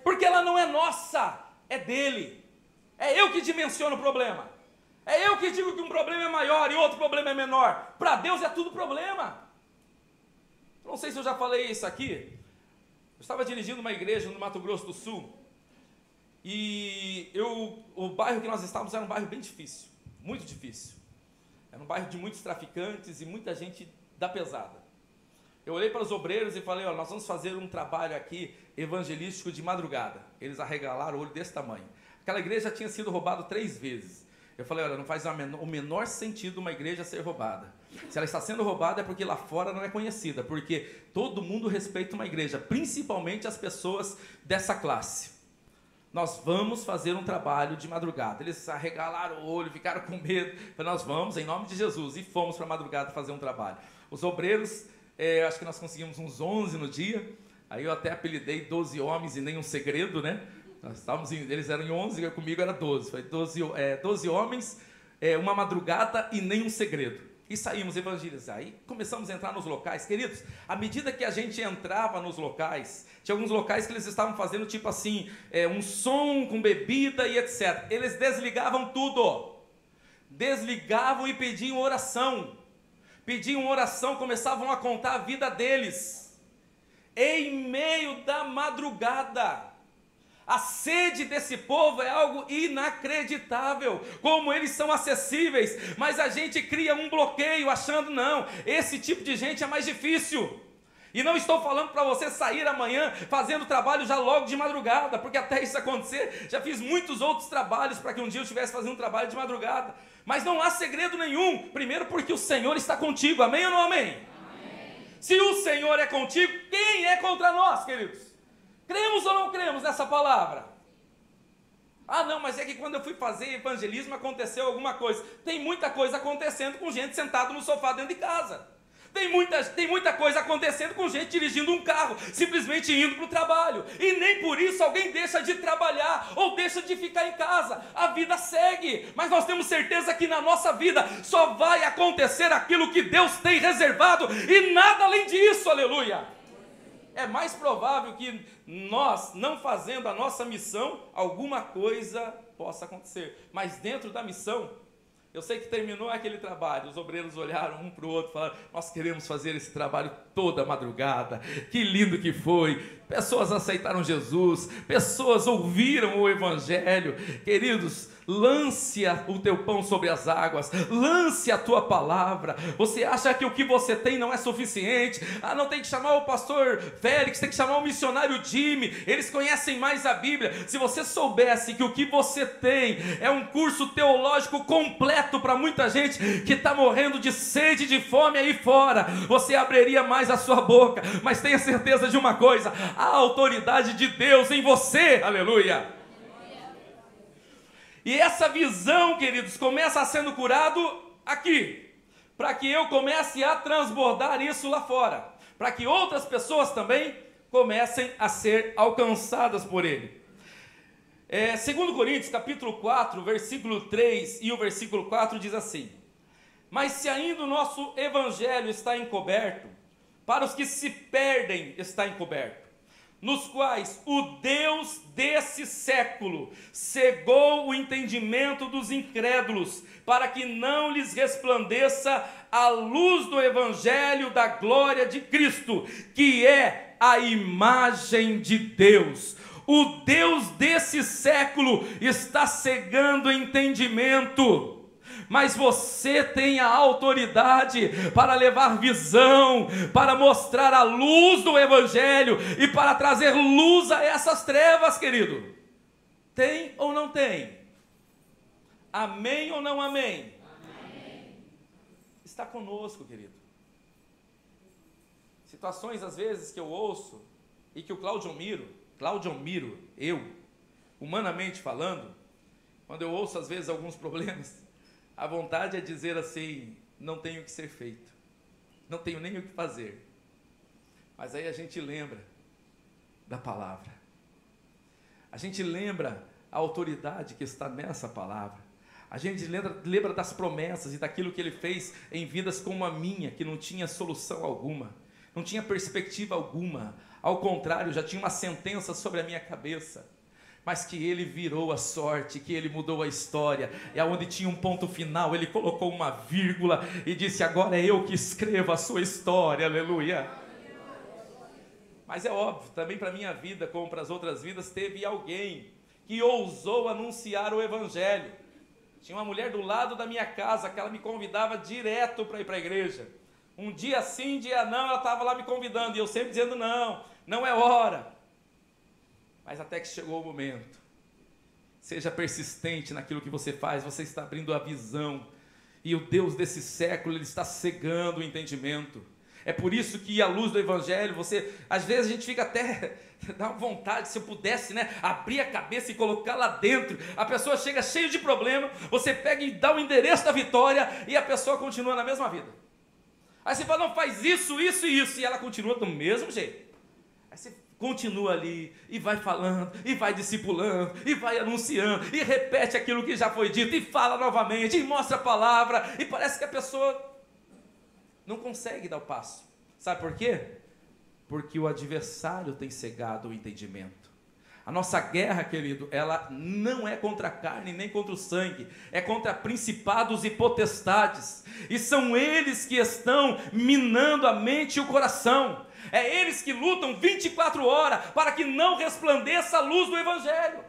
porque ela não é nossa, é dele. É eu que dimensiono o problema, é eu que digo que um problema é maior e outro problema é menor. Para Deus é tudo problema. Não sei se eu já falei isso aqui. Eu estava dirigindo uma igreja no Mato Grosso do Sul, e o bairro que nós estávamos era um bairro bem difícil, muito difícil. Era um bairro de muitos traficantes e muita gente da pesada. Eu olhei para os obreiros e falei, nós vamos fazer um trabalho aqui evangelístico de madrugada. Eles arregalaram o olho desse tamanho. Aquela igreja tinha sido roubada 3 vezes. Eu falei, não faz o menor sentido uma igreja ser roubada. Se ela está sendo roubada é porque lá fora não é conhecida, porque todo mundo respeita uma igreja, principalmente as pessoas dessa classe. Nós vamos fazer um trabalho de madrugada. Eles arregalaram o olho, ficaram com medo. Nós vamos, em nome de Jesus. E fomos para a madrugada fazer um trabalho. Os obreiros, acho que nós conseguimos uns 11 no dia. Aí eu até apelidei 12 homens e nem um segredo, né? Nós estávamos eles eram em 11, comigo era 12. Foi 12 homens, uma madrugada e nem um segredo. E saímos evangelizar. Aí começamos a entrar nos locais. Queridos, à medida que a gente entrava nos locais, tinha alguns locais que eles estavam fazendo tipo assim, um som com bebida e etc. Eles desligavam tudo. Desligavam e pediam oração. Começavam a contar a vida deles. Em meio da madrugada. A sede desse povo é algo inacreditável, como eles são acessíveis, mas a gente cria um bloqueio achando, não, esse tipo de gente é mais difícil. E não estou falando para você sair amanhã fazendo trabalho já logo de madrugada, porque até isso acontecer, já fiz muitos outros trabalhos para que um dia eu estivesse fazendo um trabalho de madrugada, mas não há segredo nenhum, primeiro porque o Senhor está contigo, amém ou não amém? Amém. Se o Senhor é contigo, quem é contra nós, queridos? Cremos ou não cremos nessa palavra? Não, mas é que quando eu fui fazer evangelismo aconteceu alguma coisa. Tem muita coisa acontecendo com gente sentada no sofá dentro de casa. Tem muita coisa acontecendo com gente dirigindo um carro, simplesmente indo para o trabalho. E nem por isso alguém deixa de trabalhar ou deixa de ficar em casa. A vida segue, mas nós temos certeza que na nossa vida só vai acontecer aquilo que Deus tem reservado e nada além disso, aleluia. É mais provável que nós, não fazendo a nossa missão, alguma coisa possa acontecer. Mas dentro da missão, eu sei que terminou aquele trabalho, os obreiros olharam um para o outro e falaram, nós queremos fazer esse trabalho toda madrugada, que lindo que foi. Pessoas aceitaram Jesus, pessoas ouviram o Evangelho. Queridos, lance o teu pão sobre as águas, lance a tua palavra. Você acha que o que você tem não é suficiente? Não tem que chamar o pastor Félix, tem que chamar o missionário Jimmy, eles conhecem mais a Bíblia. Se você soubesse que o que você tem é um curso teológico completo para muita gente que está morrendo de sede e de fome aí fora, você abriria mais a sua boca. Mas tenha certeza de uma coisa, a autoridade de Deus em você, aleluia. E essa visão, queridos, começa sendo curado aqui, para que eu comece a transbordar isso lá fora, para que outras pessoas também comecem a ser alcançadas por ele. 2 Coríntios capítulo 4, versículo 3 e o versículo 4 diz assim: mas se ainda o nosso evangelho está encoberto, para os que se perdem está encoberto, nos quais o Deus desse século cegou o entendimento dos incrédulos, para que não lhes resplandeça a luz do evangelho da glória de Cristo, que é a imagem de Deus. O Deus desse século está cegando o entendimento, mas você tem a autoridade para levar visão, para mostrar a luz do evangelho e para trazer luz a essas trevas, querido. Tem ou não tem? Amém ou não amém? Amém. Está conosco, querido. Situações às vezes que eu ouço e que o Claudio Miro, eu, humanamente falando, quando eu ouço às vezes alguns problemas, a vontade é dizer assim: não tenho o que ser feito, não tenho nem o que fazer. Mas aí a gente lembra da palavra, a gente lembra a autoridade que está nessa palavra, a gente lembra das promessas e daquilo que Ele fez em vidas como a minha, que não tinha solução alguma, não tinha perspectiva alguma, ao contrário, já tinha uma sentença sobre a minha cabeça, mas que Ele virou a sorte, que Ele mudou a história, e aonde tinha um ponto final, Ele colocou uma vírgula e disse: agora é eu que escrevo a sua história, aleluia. Mas é óbvio, também para a minha vida, como para as outras vidas, teve alguém que ousou anunciar o evangelho. Tinha uma mulher do lado da minha casa, que ela me convidava direto para ir para a igreja. Um dia sim, dia não, ela estava lá me convidando, e eu sempre dizendo: não é hora. Mas até que chegou o momento. Seja persistente naquilo que você faz, você está abrindo a visão, e o Deus desse século, Ele está cegando o entendimento. É por isso que a luz do evangelho, às vezes a gente fica até, dá uma vontade, se eu pudesse, abrir a cabeça e colocar lá dentro. A pessoa chega cheia de problema, você pega e dá o endereço da vitória, e a pessoa continua na mesma vida. Aí você fala: não, faz isso, isso e isso, e ela continua do mesmo jeito. Aí você continua ali, e vai falando, e vai discipulando, e vai anunciando, e repete aquilo que já foi dito, e fala novamente, e mostra a palavra, e parece que a pessoa não consegue dar o passo. Sabe por quê? Porque o adversário tem cegado o entendimento. A nossa guerra, querido, ela não é contra a carne nem contra o sangue, é contra principados e potestades, e são eles que estão minando a mente e o coração. É eles que lutam 24 horas para que não resplandeça a luz do evangelho.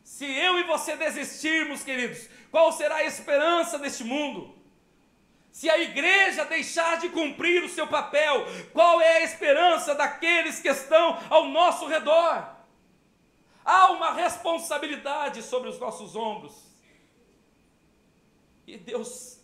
Se eu e você desistirmos, queridos, qual será a esperança deste mundo? Se a igreja deixar de cumprir o seu papel, qual é a esperança daqueles que estão ao nosso redor? Há uma responsabilidade sobre os nossos ombros. E Deus,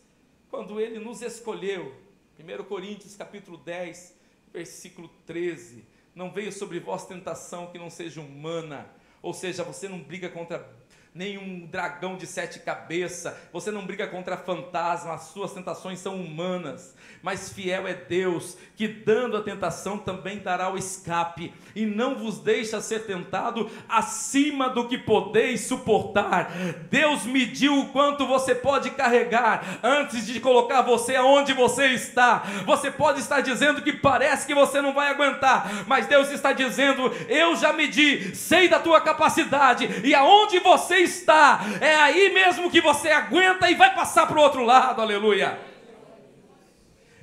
quando Ele nos escolheu, 1 Coríntios capítulo 10, versículo 13, não veio sobre vós tentação que não seja humana, ou seja, você não briga contra nenhum dragão de 7 cabeças, você não briga contra fantasma, as suas tentações são humanas, mas fiel é Deus, que dando a tentação também dará o escape, e não vos deixa ser tentado acima do que podeis suportar. Deus mediu o quanto você pode carregar, antes de colocar você aonde você está. Você pode estar dizendo que parece que você não vai aguentar, mas Deus está dizendo: eu já medi, sei da tua capacidade, e aonde você está, é aí mesmo que você aguenta e vai passar para o outro lado, aleluia.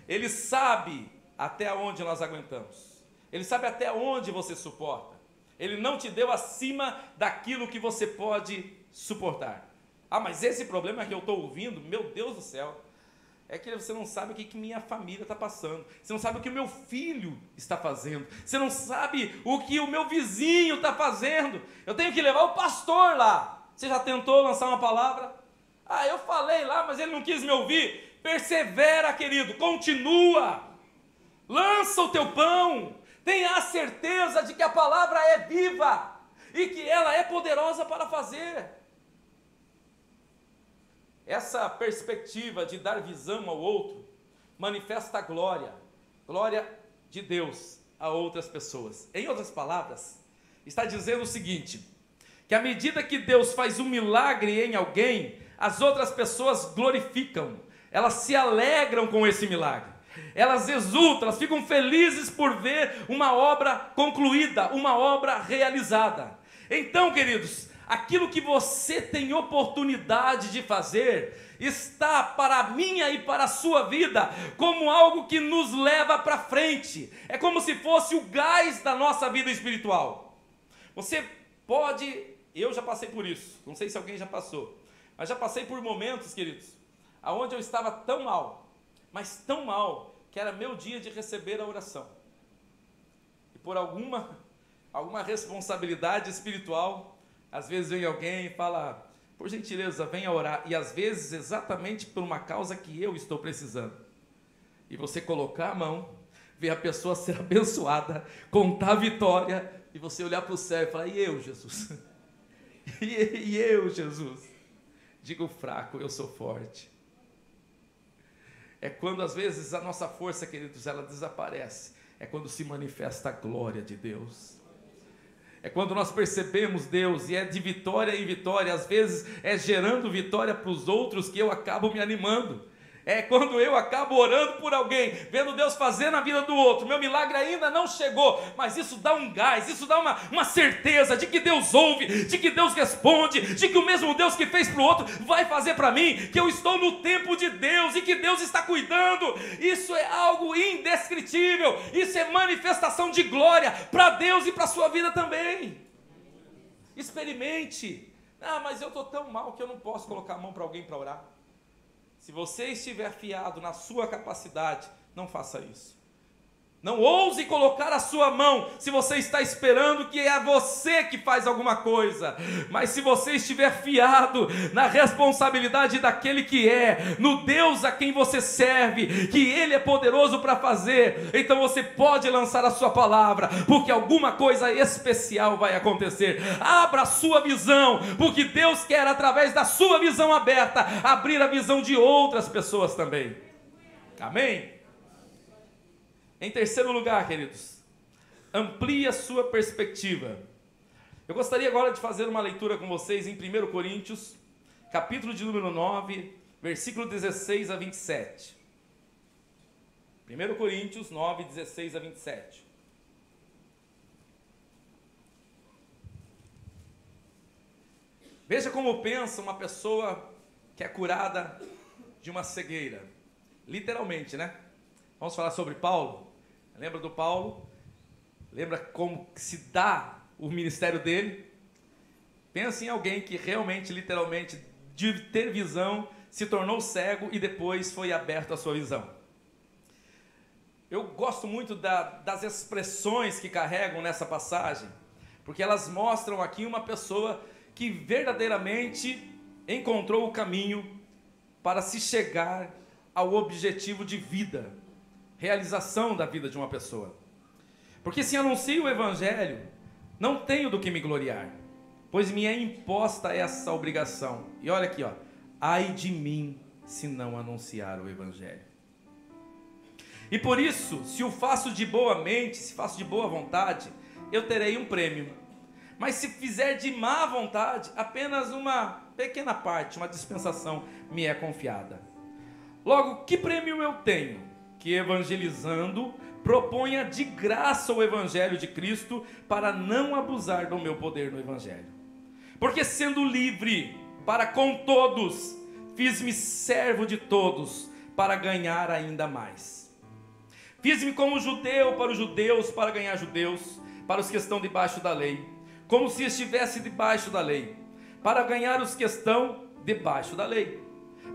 Ele sabe até onde nós aguentamos, Ele sabe até onde você suporta, Ele não te deu acima daquilo que você pode suportar. Ah, mas esse problema que eu estou ouvindo, meu Deus do céu, é que você não sabe o que minha família está passando, você não sabe o que o meu filho está fazendo, você não sabe o que o meu vizinho está fazendo. Eu tenho que levar o pastor lá. Você já tentou lançar uma palavra? Ah, eu falei lá, mas ele não quis me ouvir. Persevera, querido, continua. Lança o teu pão. Tenha a certeza de que a palavra é viva e que ela é poderosa para fazer. Essa perspectiva de dar visão ao outro manifesta a glória de Deus a outras pessoas. Em outras palavras, está dizendo o seguinte: que à medida que Deus faz um milagre em alguém, as outras pessoas glorificam, elas se alegram com esse milagre, elas exultam, elas ficam felizes por ver uma obra concluída, uma obra realizada. Então, queridos, aquilo que você tem oportunidade de fazer está para a minha e para a sua vida como algo que nos leva para frente. É como se fosse o gás da nossa vida espiritual. Você pode, eu já passei por isso, não sei se alguém já passou, mas já passei por momentos, queridos, aonde eu estava tão mal, mas tão mal, que era meu dia de receber a oração. E por alguma responsabilidade espiritual, às vezes vem alguém e fala: por gentileza, venha orar. E às vezes exatamente por uma causa que eu estou precisando. E você colocar a mão, ver a pessoa ser abençoada, contar a vitória, e você olhar para o céu e falar: e eu, Jesus? E eu, Jesus? Digo fraco, eu sou forte. É quando às vezes a nossa força, queridos, ela desaparece. É quando se manifesta a glória de Deus. É quando nós percebemos Deus, e é de vitória em vitória, às vezes é gerando vitória para os outros que eu acabo me animando. É quando eu acabo orando por alguém, vendo Deus fazer na vida do outro. Meu milagre ainda não chegou, mas isso dá um gás, isso dá uma certeza de que Deus ouve, de que Deus responde, de que o mesmo Deus que fez para o outro vai fazer para mim, que eu estou no tempo de Deus e que Deus está cuidando. Isso é algo indescritível, isso é manifestação de glória para Deus e para a sua vida também. Experimente. Ah, mas eu estou tão mal que eu não posso colocar a mão para alguém para orar. Se você estiver fiado na sua capacidade, não faça isso. Não ouse colocar a sua mão se você está esperando que é você que faz alguma coisa. Mas se você estiver fiado na responsabilidade daquele que é, no Deus a quem você serve, que Ele é poderoso para fazer, então você pode lançar a sua palavra, porque alguma coisa especial vai acontecer. Abra a sua visão, porque Deus quer, através da sua visão aberta, abrir a visão de outras pessoas também. Amém? Em terceiro lugar, queridos, amplie a sua perspectiva. Eu gostaria agora de fazer uma leitura com vocês em 1 Coríntios, capítulo de número 9, versículo 16 a 27. 1 Coríntios 9, 16 a 27. Veja como pensa uma pessoa que é curada de uma cegueira. Literalmente, né? Vamos falar sobre Paulo. Lembra do Paulo? Lembra como se dá o ministério dele? Pensa em alguém que realmente, literalmente, de ter visão, se tornou cego e depois foi aberto a sua visão. Eu gosto muito das expressões que carregam nessa passagem, porque elas mostram aqui uma pessoa que verdadeiramente encontrou o caminho para se chegar ao objetivo de vida, realização da vida de uma pessoa. Porque se anuncio o Evangelho, não tenho do que me gloriar, pois me é imposta essa obrigação. E olha aqui, ó, ai de mim se não anunciar o Evangelho. E por isso, se o faço de boa mente, se faço de boa vontade, eu terei um prêmio. Mas se fizer de má vontade, apenas uma pequena parte, uma dispensação me é confiada. Logo, que prêmio eu tenho? Que evangelizando, proponha de graça o Evangelho de Cristo, para não abusar do meu poder no Evangelho. Porque sendo livre para com todos, fiz-me servo de todos, para ganhar ainda mais. Fiz-me como judeu para os judeus, para ganhar judeus, para os que estão debaixo da lei, como se estivesse debaixo da lei, para ganhar os que estão debaixo da lei.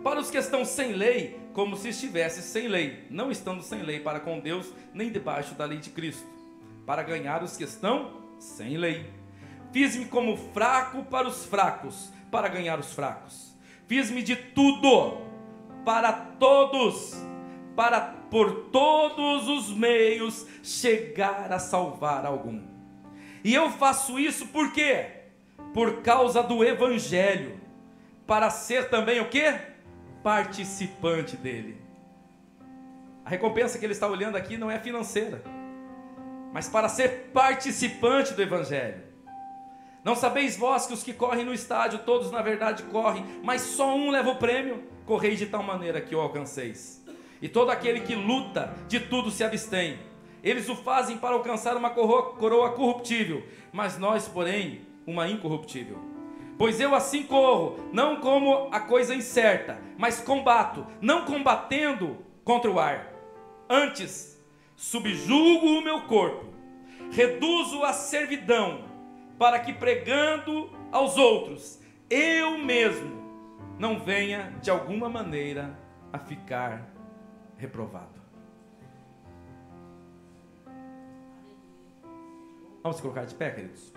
Para os que estão sem lei, como se estivesse sem lei, não estando sem lei para com Deus, nem debaixo da lei de Cristo, para ganhar os que estão sem lei. Fiz-me como fraco para os fracos, para ganhar os fracos. Fiz-me de tudo, para todos, para por todos os meios chegar a salvar algum. E eu faço isso por quê? Por causa do Evangelho, para ser também o quê? Participante dele. A recompensa que ele está olhando aqui não é financeira, mas para ser participante do Evangelho. Não sabeis vós que os que correm no estádio, todos na verdade correm, mas só um leva o prêmio? Correi de tal maneira que o alcanceis. e todo aquele que luta de tudo se abstém. Eles o fazem para alcançar uma coroa corruptível, mas nós, porém, uma incorruptível. Pois eu assim corro, não como a coisa incerta, mas combato, não combatendo contra o ar. Antes, subjugo o meu corpo, reduzo a servidão, para que pregando aos outros, eu mesmo não venha de alguma maneira a ficar reprovado. Vamos colocar de pé, queridos?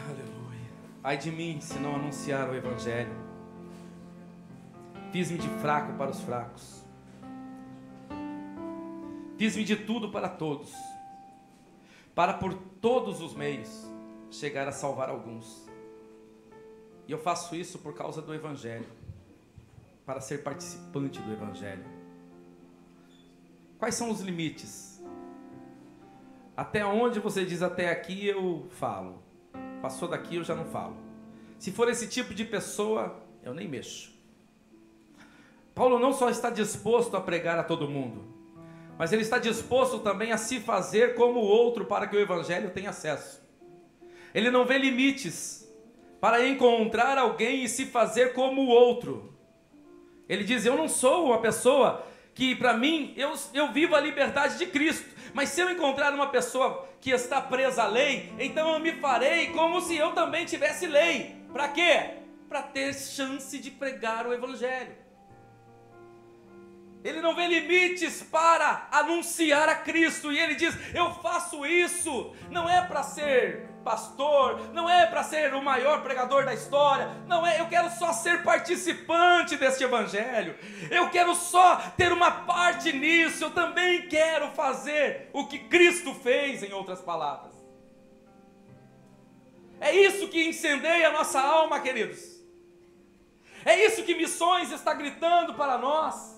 Aleluia. Ai de mim, se não anunciar o Evangelho. Fiz-me de fraco para os fracos. Fiz-me de tudo para todos, para por todos os meios chegar a salvar alguns. E eu faço isso por causa do Evangelho, para ser participante do Evangelho. Quais são os limites? Até onde você diz até aqui eu falo, passou daqui eu já não falo. Se for esse tipo de pessoa, eu nem mexo. Paulo não só está disposto a pregar a todo mundo, mas ele está disposto também a se fazer como o outro para que o Evangelho tenha acesso. Ele não vê limites para encontrar alguém e se fazer como o outro. Ele diz, eu não sou uma pessoa que para mim, eu vivo a liberdade de Cristo, mas se eu encontrar uma pessoa que está presa à lei, então eu me farei como se eu também tivesse lei. Para quê? Para ter chance de pregar o Evangelho. Ele não vê limites para anunciar a Cristo, e ele diz, eu faço isso, não é para ser pastor, não é para ser o maior pregador da história, não é, eu quero só ser participante deste Evangelho, eu quero só ter uma parte nisso, eu também quero fazer o que Cristo fez, em outras palavras. É isso que incendeia a nossa alma, queridos, é isso que Missões está gritando para nós.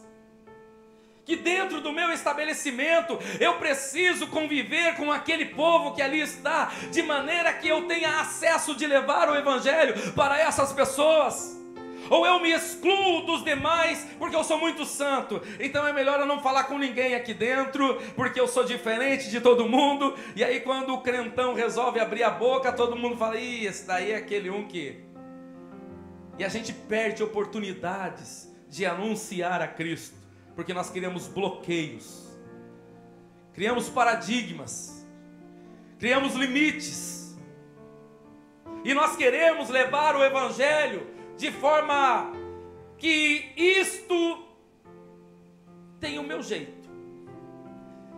Que dentro do meu estabelecimento eu preciso conviver com aquele povo que ali está, de maneira que eu tenha acesso de levar o Evangelho para essas pessoas. Ou eu me excluo dos demais porque eu sou muito santo, então é melhor eu não falar com ninguém aqui dentro, porque eu sou diferente de todo mundo. E aí quando o crentão resolve abrir a boca, todo mundo fala, ih, esse daí é aquele um que... E a gente perde oportunidades de anunciar a Cristo, porque nós criamos bloqueios, criamos paradigmas, criamos limites, e nós queremos levar o Evangelho de forma que isto tenha o meu jeito,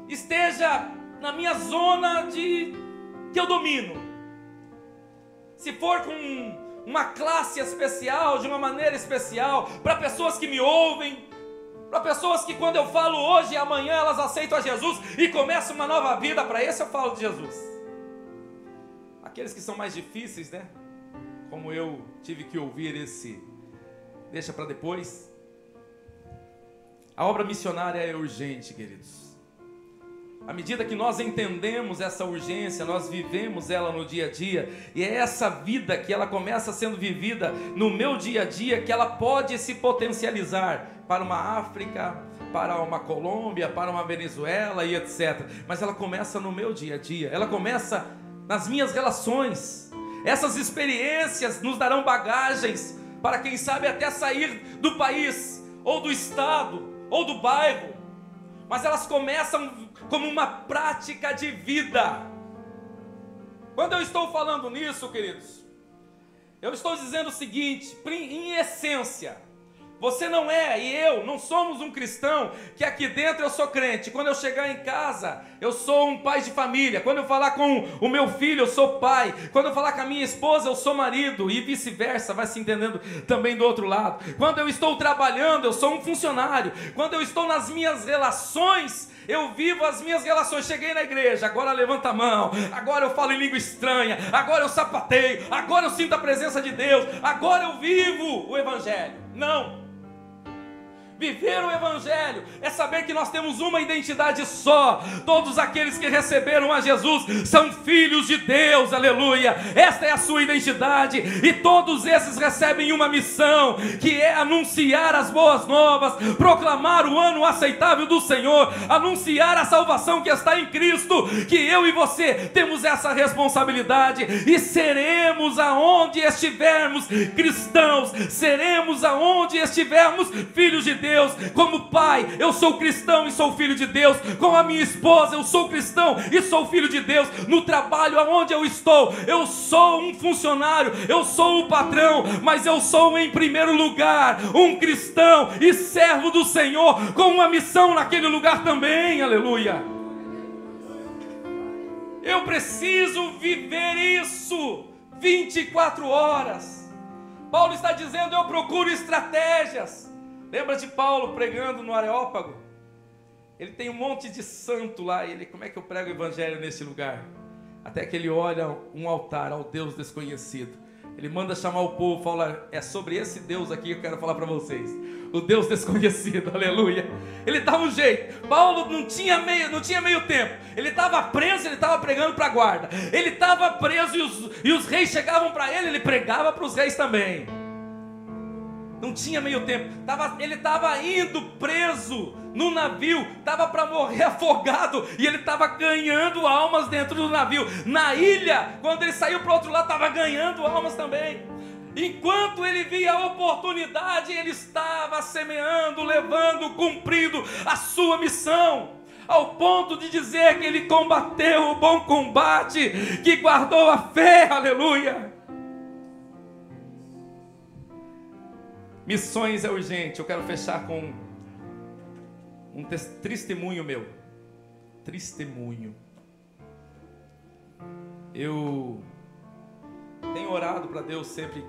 esteja na minha zona que eu domino. Se for com uma classe especial, de uma maneira especial, para pessoas que me ouvem, para pessoas que quando eu falo hoje e amanhã elas aceitam a Jesus e começam uma nova vida, para esse eu falo de Jesus. Aqueles que são mais difíceis, né? Como eu tive que ouvir esse, deixa para depois. A obra missionária é urgente, queridos. À medida que nós entendemos essa urgência, nós vivemos ela no dia a dia, e é essa vida que ela começa sendo vivida no meu dia a dia, que ela pode se potencializar para uma África, para uma Colômbia, para uma Venezuela e etc. Mas ela começa no meu dia a dia, ela começa nas minhas relações. Essas experiências nos darão bagagens para, quem sabe, até sair do país, ou do estado, ou do bairro. Mas elas começam como uma prática de vida. Quando eu estou falando nisso, queridos, eu estou dizendo o seguinte, em essência, você não é, e eu não somos um cristão que aqui dentro eu sou crente. Quando eu chegar em casa, eu sou um pai de família. Quando eu falar com o meu filho, eu sou pai. Quando eu falar com a minha esposa, eu sou marido. E vice-versa, vai se entendendo também do outro lado. Quando eu estou trabalhando, eu sou um funcionário. Quando eu estou nas minhas relações, eu vivo as minhas relações. Cheguei na igreja, agora levanta a mão, agora eu falo em língua estranha, agora eu sapateio, agora eu sinto a presença de Deus, agora eu vivo o Evangelho. Não. Viver o Evangelho é saber que nós temos uma identidade só. Todos aqueles que receberam a Jesus são filhos de Deus, aleluia. Esta é a sua identidade, e todos esses recebem uma missão, que é anunciar as boas novas, proclamar o ano aceitável do Senhor, anunciar a salvação que está em Cristo, que eu e você temos essa responsabilidade, e seremos aonde estivermos cristãos, seremos aonde estivermos filhos de Deus. Como pai, eu sou cristão e sou filho de Deus. Com a minha esposa, eu sou cristão e sou filho de Deus. No trabalho aonde eu estou, eu sou um funcionário, eu sou o patrão, mas eu sou em primeiro lugar um cristão e servo do Senhor, com uma missão naquele lugar também, aleluia. Eu preciso viver isso 24 horas. Paulo está dizendo: eu procuro estratégias. Lembra de Paulo pregando no Areópago? Ele tem um monte de santo lá. Ele, como é que eu prego o evangelho nesse lugar? Até que ele olha um altar ao Deus desconhecido. Ele manda chamar o povo, fala: é sobre esse Deus aqui que eu quero falar para vocês. O Deus desconhecido, aleluia. Ele dá um jeito. Paulo não tinha meio tempo. Ele estava preso, ele estava pregando para a guarda. Ele estava preso e os reis chegavam para ele pregava para os reis também. Não tinha meio tempo. Ele estava indo preso no navio, estava para morrer afogado, e ele estava ganhando almas dentro do navio. Na ilha, quando ele saiu para o outro lado, estava ganhando almas também. Enquanto ele via a oportunidade, ele estava semeando, levando, cumprindo a sua missão, ao ponto de dizer que ele combateu o bom combate, que guardou a fé, aleluia. Missões é urgente. Eu quero fechar com um testemunho meu. Testemunho. Eu tenho orado para Deus sempre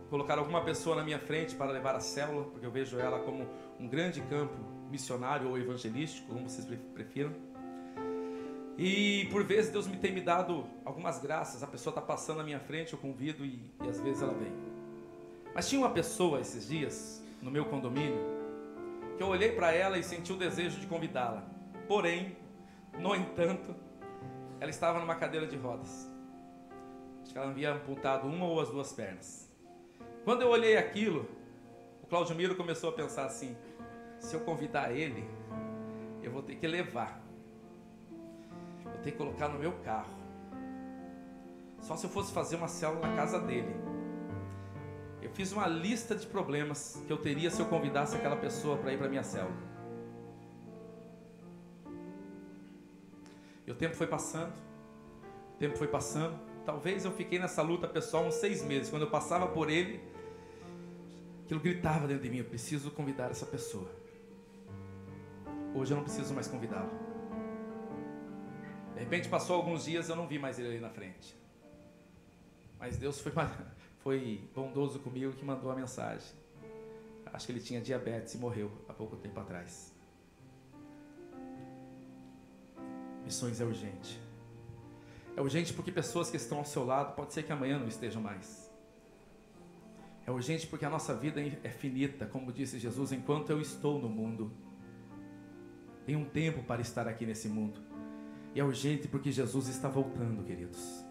colocar alguma pessoa na minha frente para levar a célula, porque eu vejo ela como um grande campo missionário ou evangelístico, como vocês prefiram. E por vezes Deus tem me dado algumas graças. A pessoa está passando na minha frente, eu convido e às vezes ela vem. Mas tinha uma pessoa esses dias, no meu condomínio, que eu olhei para ela e senti o desejo de convidá-la. Porém, no entanto, ela estava numa cadeira de rodas. Acho que ela havia amputado uma ou as duas pernas. Quando eu olhei aquilo, o Claudio Miro começou a pensar assim: se eu convidar ele, eu vou ter que levar. Vou ter que colocar no meu carro. Só se eu fosse fazer uma célula na casa dele. Eu fiz uma lista de problemas que eu teria se eu convidasse aquela pessoa para ir para a minha célula. E o tempo foi passando. Talvez eu fiquei nessa luta pessoal uns 6 meses. Quando eu passava por ele, aquilo gritava dentro de mim: eu preciso convidar essa pessoa. Hoje eu não preciso mais convidá-lo. De repente passou alguns dias, eu não vi mais ele ali na frente. Mas Deus foi bondoso comigo, que mandou a mensagem. Acho que ele tinha diabetes e morreu há pouco tempo atrás. Missões é urgente. É urgente porque pessoas que estão ao seu lado, pode ser que amanhã não estejam mais. É urgente porque a nossa vida é finita, como disse Jesus: enquanto eu estou no mundo. Tem um tempo para estar aqui nesse mundo. E é urgente porque Jesus está voltando, queridos.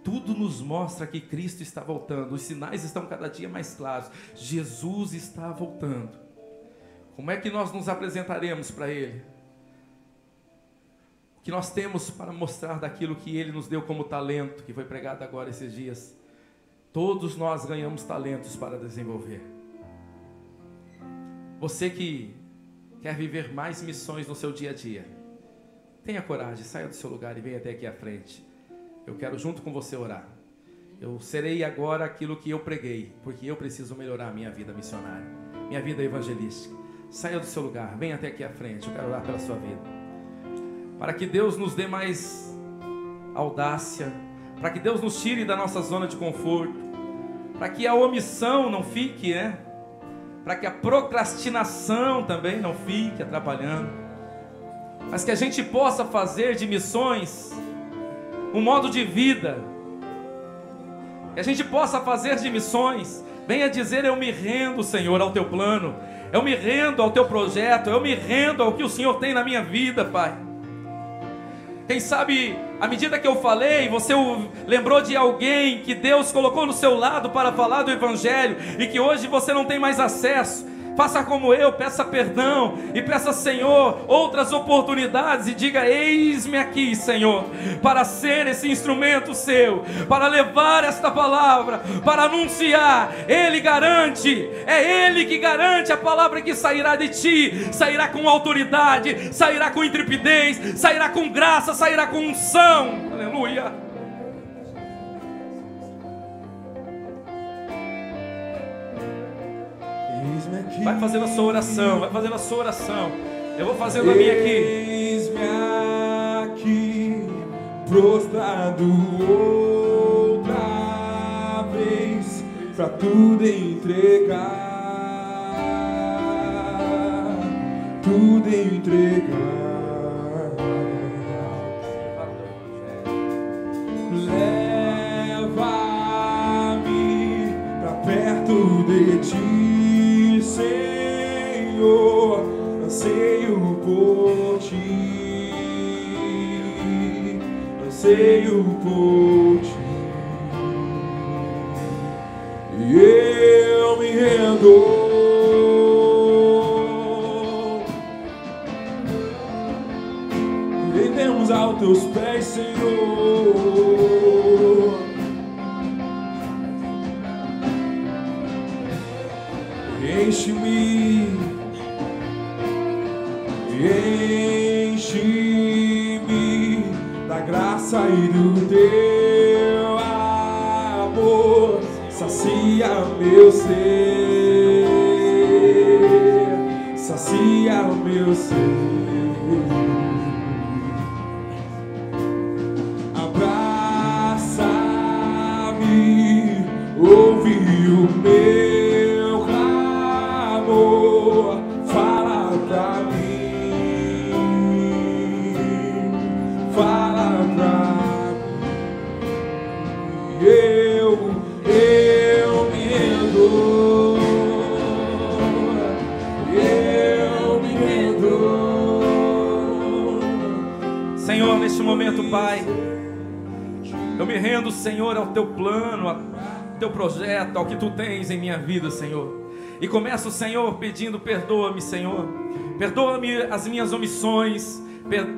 Tudo nos mostra que Cristo está voltando. Os sinais estão cada dia mais claros. Jesus está voltando. Como é que nós nos apresentaremos para Ele? O que nós temos para mostrar daquilo que Ele nos deu como talento, que foi pregado agora esses dias? Todos nós ganhamos talentos para desenvolver. Você que quer viver mais missões no seu dia a dia, tenha coragem, saia do seu lugar e venha até aqui à frente. Eu quero junto com você orar. Eu serei agora aquilo que eu preguei, porque eu preciso melhorar a minha vida missionária, minha vida evangelística. Saia do seu lugar, venha até aqui à frente. Eu quero orar pela sua vida, para que Deus nos dê mais audácia, para que Deus nos tire da nossa zona de conforto, para que a omissão não fique, para que a procrastinação também não fique atrapalhando, mas que a gente possa fazer de missões um modo de vida, que a gente possa fazer de missões Venha dizer: eu me rendo, Senhor, ao teu plano. Eu me rendo ao teu projeto. Eu me rendo ao que o Senhor tem na minha vida, Pai. Quem sabe, à medida que eu falei, você lembrou de alguém que Deus colocou no seu lado para falar do Evangelho e que hoje você não tem mais acesso. Faça como eu, peça perdão e peça, Senhor, outras oportunidades e diga: eis-me aqui, Senhor, para ser esse instrumento seu, para levar esta palavra, para anunciar. Ele garante, é Ele que garante a palavra que sairá de ti, sairá com autoridade, sairá com intrepidez, sairá com graça, sairá com unção. Aleluia. Vai fazendo a sua oração, vai fazendo a sua oração. Eu vou fazendo a minha aqui. Eis-me aqui, prostrado outra vez, pra tudo entregar, tudo entregar. Leva-me pra perto de ti, Senhor, anseio por ti, anseio por ti, e eu me rendo. Rendemos aos teus pés, Senhor. Enche-me, enche-me da graça e do teu amor, sacia meu ser, sacia meu ser. Abraça-me, ouve o meu clamor, fala pra mim, fala pra mim. Eu me rendo, eu me rendo. Senhor, neste momento, Pai, eu me rendo, Senhor, ao teu plano, ao teu projeto, ao que tu tens em minha vida, Senhor. E começo, Senhor, pedindo: perdoa-me, Senhor. Perdoa-me as minhas omissões,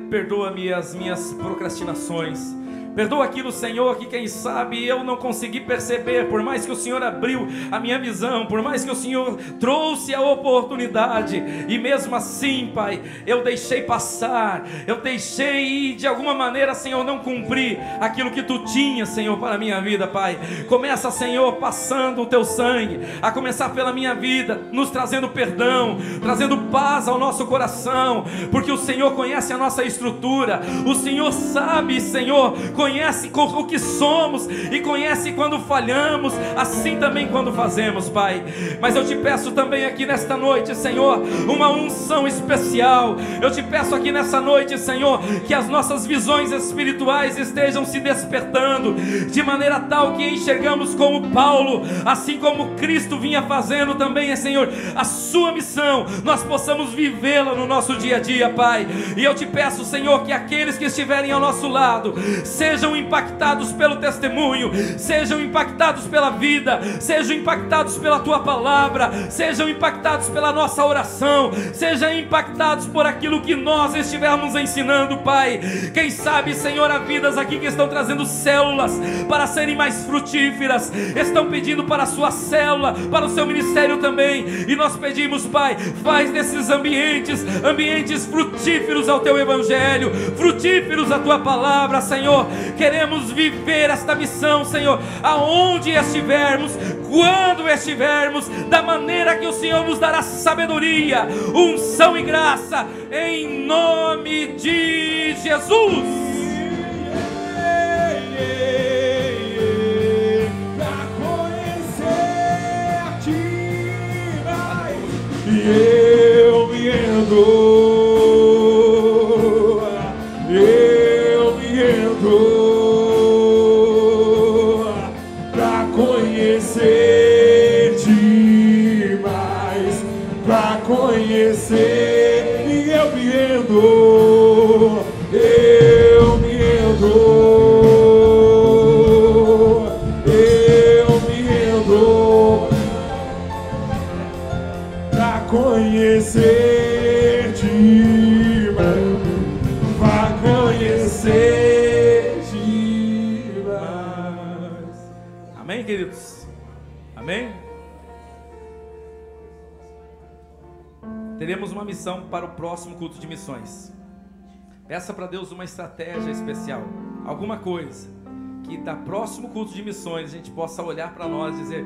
perdoa-me as minhas procrastinações. Perdoa aquilo, Senhor, que quem sabe eu não consegui perceber, por mais que o Senhor abriu a minha visão, por mais que o Senhor trouxe a oportunidade, e mesmo assim, Pai, eu deixei passar, eu deixei de alguma maneira, Senhor, não cumprir aquilo que Tu tinha, Senhor, para a minha vida, Pai. Começa, Senhor, passando o Teu sangue, a começar pela minha vida, nos trazendo perdão, trazendo paz ao nosso coração, porque o Senhor conhece a nossa estrutura, o Senhor sabe, Senhor, conhece o que somos e conhece quando falhamos, assim também quando fazemos, Pai. Mas eu te peço também aqui nesta noite, Senhor, uma unção especial. Eu te peço aqui nessa noite, Senhor, que as nossas visões espirituais estejam se despertando, de maneira tal que enxergamos como Paulo, assim como Cristo vinha fazendo também, Senhor, a sua missão, nós possamos vivê-la no nosso dia a dia, Pai. E eu te peço, Senhor, que aqueles que estiverem ao nosso lado sejam impactados pelo testemunho, sejam impactados pela vida, sejam impactados pela Tua palavra, sejam impactados pela nossa oração, sejam impactados por aquilo que nós estivermos ensinando, Pai. Quem sabe, Senhor, há vidas aqui que estão trazendo células para serem mais frutíferas, estão pedindo para a sua célula, para o seu ministério também, e nós pedimos, Pai, faz desses ambientes frutíferos ao Teu Evangelho, frutíferos à Tua palavra, Senhor. Queremos viver esta missão, Senhor, aonde estivermos, quando estivermos, da maneira que o Senhor nos dará sabedoria, unção e graça, em nome de Jesus. Pra conhecer-te, eu me rendo. Pra conhecer-te, conhecer e eu me rendo, eu me rendo, eu me rendo pra conhecer-te, pra conhecer-te mais. Amém, queridos? Amém? Teremos uma missão para o próximo culto de missões. Peça para Deus uma estratégia especial, alguma coisa que da próximo culto de missões a gente possa olhar para nós e dizer: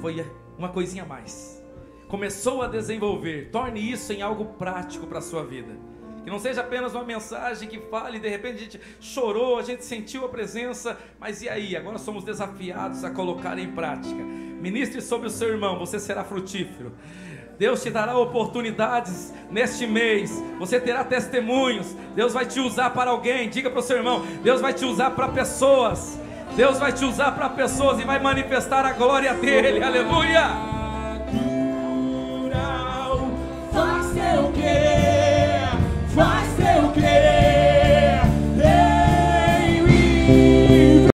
foi uma coisinha a mais, começou a desenvolver. Torne isso em algo prático para a sua vida, que não seja apenas uma mensagem que fale, de repente a gente chorou, a gente sentiu a presença, mas e aí? Agora somos desafiados a colocar em prática. Ministre sobre o seu irmão, você será frutífero. Deus te dará oportunidades neste mês, você terá testemunhos, Deus vai te usar para alguém. Diga para o seu irmão: Deus vai te usar para pessoas, Deus vai te usar para pessoas e vai manifestar a glória dele, aleluia. Faz eu querer.